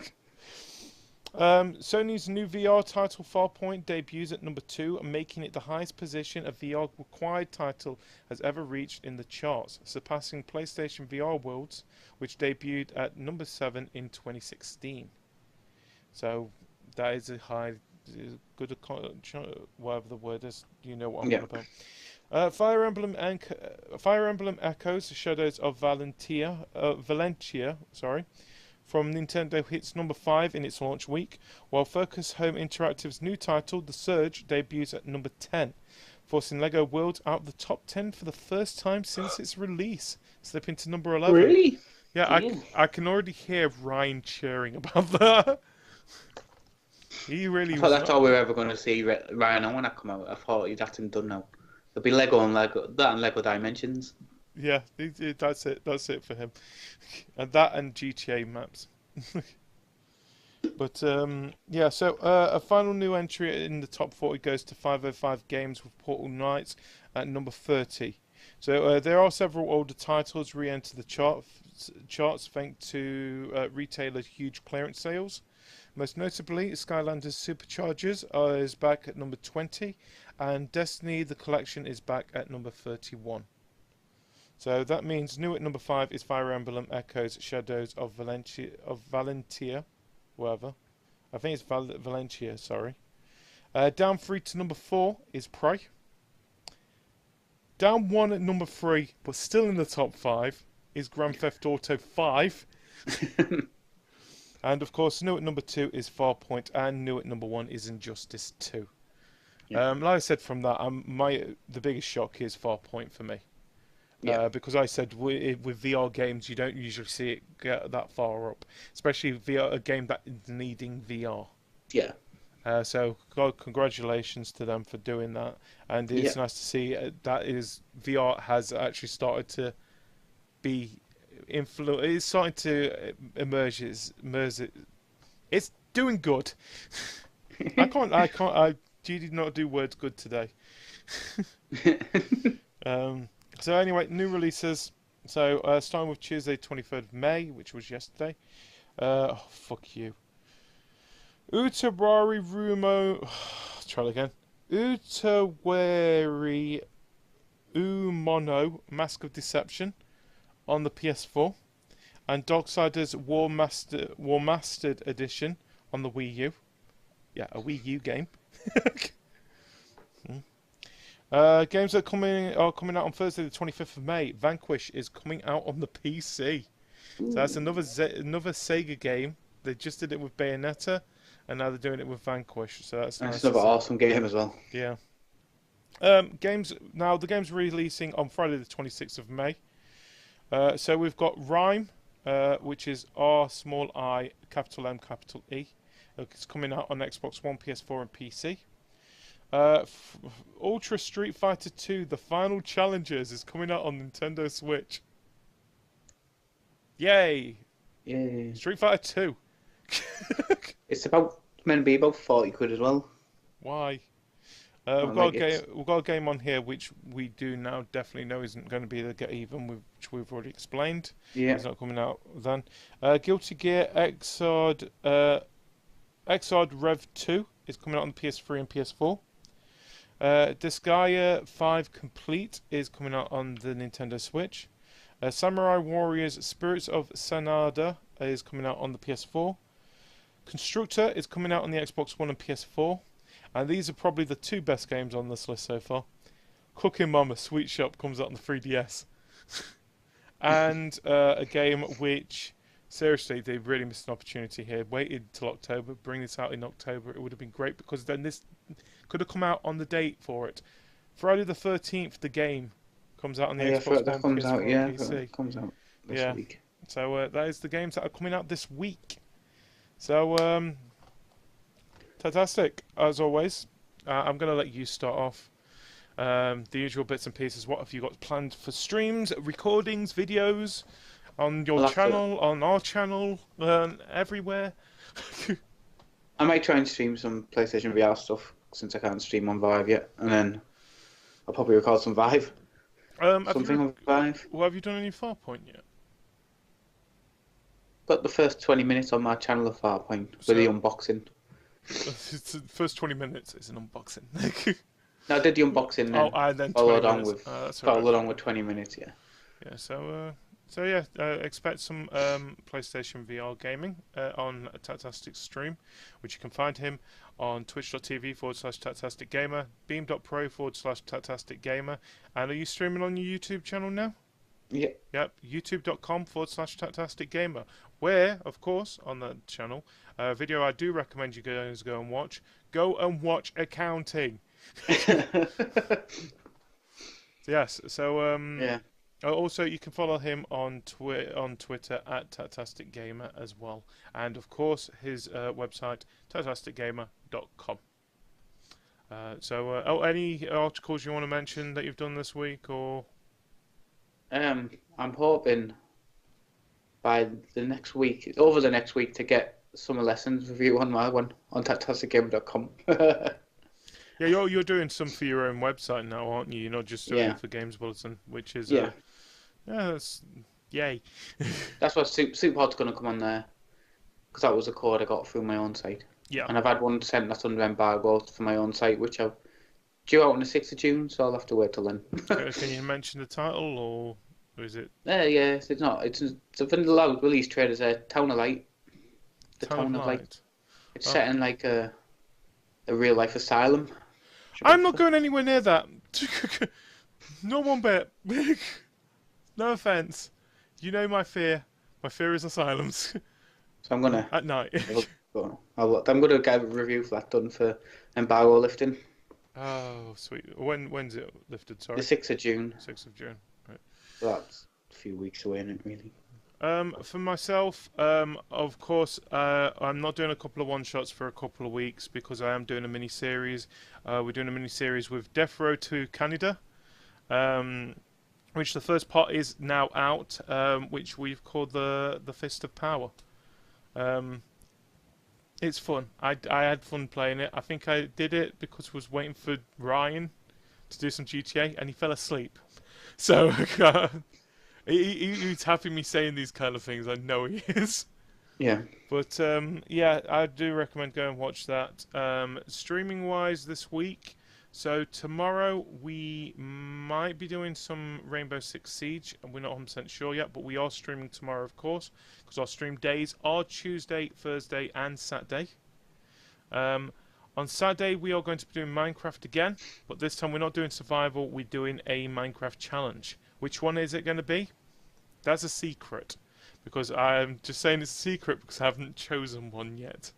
Sony's new VR title Farpoint debuts at #2, making it the highest position a VR required title has ever reached in the charts, surpassing PlayStation VR Worlds, which debuted at #7 in 2016. So that is a high, good, whatever the word is, you know what I'm on about. Fire Emblem Echoes: Shadows of Valentia, from Nintendo hits #5 in its launch week, while Focus Home Interactive's new title, The Surge, debuts at #10, forcing LEGO Worlds out of the top 10 for the first time since its release, slipping to #11. Really? Yeah, I can already hear Ryan cheering about that. He really I was. thought that's all we were ever going to see Ryan when I come out. I thought he'd have him done now. There'll be Lego and Lego Dimensions. Yeah, that's it. That's it for him. And that and GTA maps. But yeah, so a final new entry in the top 40 goes to 505 Games with Portal Knights at #30. So there are several older titles re-enter the charts thanks to retailers' huge clearance sales. Most notably, Skylanders Superchargers is back at #20, and Destiny the Collection is back at #31. So that means new at #5 is Fire Emblem Echoes Shadows of Valentia, whatever. I think it's Valentia, sorry. Down 3 to #4 is Prey. Down 1 at #3, but still in the top 5, is Grand Theft Auto 5. And of course, new at #2 is Farpoint, and new at #1 is Injustice 2. Yeah. Like I said, from that, the biggest shock is Farpoint for me. Yeah. Because I said with VR games, you don't usually see it get that far up, especially a game that is needing VR. Yeah. So congratulations to them for doing that, and it's nice to see that VR has actually started to be it's starting to emerge. It's doing good. I did not do words good today. So anyway, new releases. So starting with Tuesday, 23rd of May, which was yesterday. Fuck you. Utawari Rumo. Let's try it again. Utawari Umono Mask of Deception on the PS4. and Darksiders War Mastered Edition on the Wii U. Yeah, a Wii U game. Games that are coming out on Thursday, the 25th of May. Vanquish is coming out on the PC. So that's another Sega game. They just did it with Bayonetta, and now they're doing it with Vanquish. So that's nice. Another awesome game as well. Yeah. The game's releasing on Friday, the 26th of May. So we've got Rhyme, which is R small I capital M capital E. It's coming out on Xbox One, PS4, and PC. Ultra Street Fighter 2: The Final Challengers is coming out on Nintendo Switch. Yay! Yay! Street Fighter 2. It's meant to be about 40 quid as well. Why? We've got a game on here which we do now definitely know isn't going to be the Get Even, which we've already explained. Yeah. It's not coming out then. Guilty Gear Xrd Rev 2 is coming out on PS3 and PS4. Disgaea 5 Complete is coming out on the Nintendo Switch. Samurai Warriors Spirits of Sanada is coming out on the PS4. Constructor is coming out on the Xbox One and PS4. And these are probably the two best games on this list so far. Cooking Mama Sweet Shop comes out on the 3DS. And a game which, seriously, they really missed an opportunity here. Waited till October, bring this out in October. It would have been great because then this could have come out on the date for it. Friday the 13th, the game comes out on the Xbox One, PS4, and PC. It comes out this week. So that is the games that are coming out this week. So, Tattastic, as always. I'm going to let you start off. The usual bits and pieces. What have you got planned for streams, recordings, videos, on your channel, on our channel, everywhere? I might try and stream some PlayStation VR stuff since I can't stream on Vive yet, and then I'll probably record some Vive. Something on Vive. Well, have you done any Farpoint yet? Got the first 20 minutes on my channel of Farpoint with the unboxing. It's the first 20 minutes is an unboxing. No, I did the unboxing then. Followed on with 20 minutes, yeah. Yeah, so expect some PlayStation VR gaming on Tattastic's stream, which you can find him on twitch.tv/TattasticGamer, beam.pro/TattasticGamer, and are you streaming on your YouTube channel now? Yeah. Yep, youtube.com/TattasticGamer, where, of course, on that channel, a video I do recommend you guys go and watch accounting. Yes, so yeah. Also, you can follow him on Twitter at TattasticGamer as well, and of course his website tattasticgamer.com. Any articles you want to mention that you've done this week, or? I'm hoping by the next week, over the next week, to get summer lessons review on my one on tattasticgamer.com. Yeah, you're doing some for your own website now, aren't you? You're not just doing it for Games Bulletin, which is that's yay. That's what Superpod's going to come on there, because that was a code I got through my own site. Yeah. And I've had one sent that's under embargo for my own site, which I've due out on the 6th of June, so I'll have to wait till then. Can you mention the title, or is it? Yeah, it's not. It's a vanilla release trade as a Town of Light. The Town of Light. It's set in like a real life asylum. I'm not going anywhere near that. Not one bit. No offense. You know my fear. My fear is asylums. So I'm gonna at night. I'm gonna get a review for that done for embargo lifting. Oh, sweet. When's it lifted? Sorry. The 6th of June. 6th of June. Right. So that's a few weeks away, isn't it, really? For myself, of course, I'm not doing a couple of one-shots for a couple of weeks because I am doing a mini-series. We're doing a mini-series with Death Row to Canada, which the first part is now out, which we've called the Fist of Power. It's fun. I had fun playing it. I think I did it because I was waiting for Ryan to do some GTA, and he fell asleep. So... He's happy me saying these kind of things. I know he is. Yeah. But I do recommend going and watch that. Streaming wise this week, So tomorrow we might be doing some Rainbow Six Siege, and we're not 100% sure yet, but we are streaming tomorrow, of course, because our stream days are Tuesday, Thursday, and Saturday. On Saturday we are going to be doing Minecraft again, but this time we're not doing survival, we're doing a Minecraft challenge. Which one is it going to be? That's a secret, because I'm just saying it's a secret because I haven't chosen one yet.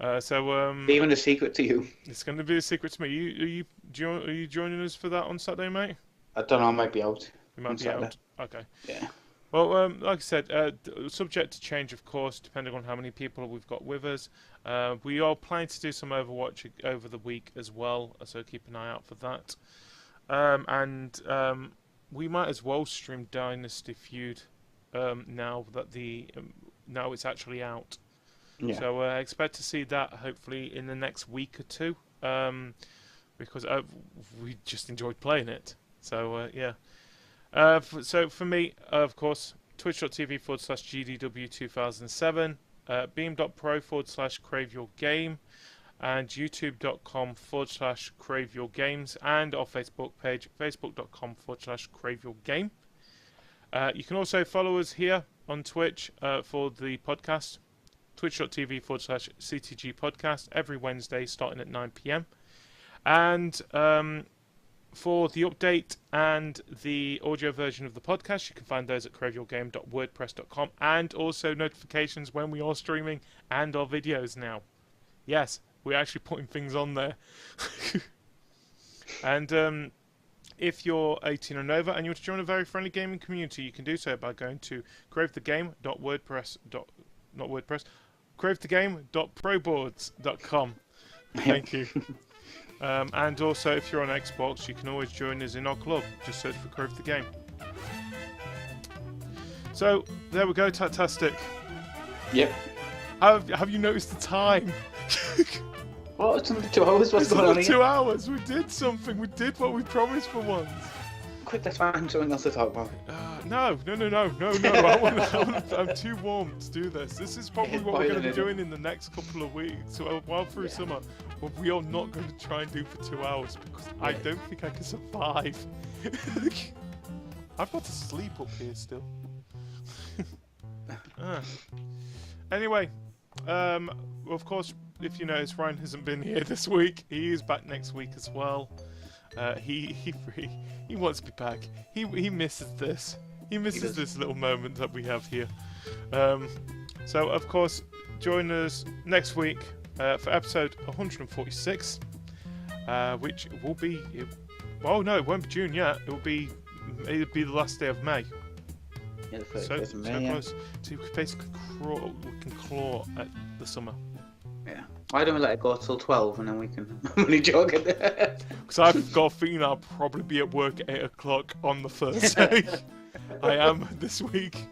Even a secret to you. It's going to be a secret to me. Are you joining us for that on Saturday, mate? I don't know. I might be out. You might be out. Okay. Yeah. Well, like I said, subject to change, of course, depending on how many people we've got with us. We are planning to do some Overwatch over the week as well, so keep an eye out for that. We might as well stream Dynasty Feud now that now it's actually out. Yeah. So expect to see that hopefully in the next week or two, because we just enjoyed playing it. So yeah. So for me, of course, twitch.tv/GDW2007, beam.pro/CraveYourGame, and youtube.com/CraveYourGames, and our Facebook page, facebook.com/CraveYourGame. You can also follow us here on Twitch for the podcast, twitch.tv/CTG Podcast, every Wednesday starting at 9 p.m. And for the update and the audio version of the podcast, you can find those at craveyourgame.wordpress.com, and also notifications when we are streaming and our videos now. Yes, we're actually putting things on there. And if you're 18 and over and you want to join a very friendly gaming community, you can do so by going to cravethegame.proboards.com. Thank you. And also, if you're on Xbox, you can always join us in our club. Just search for Crave the Game. So, there we go, Tattastic. Yep. Have you noticed the time? What? It's only 2 hours? What's going on here? 2 hours. We did something. We did what we promised for once. Quick, let's find something else to talk about. No. I'm too warm to do this. This is probably what we're going to be doing in the next couple of weeks, while through summer. What we are not going to try and do for 2 hours, because I don't think I can survive. I've got to sleep up here still. Anyway, of course, if you notice, Ryan hasn't been here this week. He is back next week as well. He wants to be back. He misses this. He misses this little moment that we have here. So of course, join us next week for episode 146, which will be. Oh no, it won't be June yet. It'll be the last day of May. Yeah, the first day of May. So close to basically claw at the summer. Yeah. Why don't we let it go till 12 and then we can only jog it? Because I've got a feeling I'll probably be at work at 8 o'clock on the Thursday. I am this week.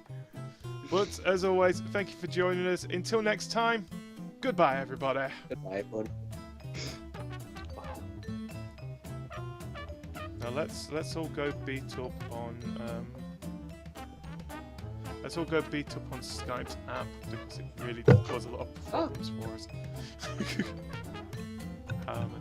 But as always, thank you for joining us. Until next time, goodbye, everybody. Goodbye, everyone. Now let's all go beat up on Skype's app, because it really does cause a lot of problems for us. Time.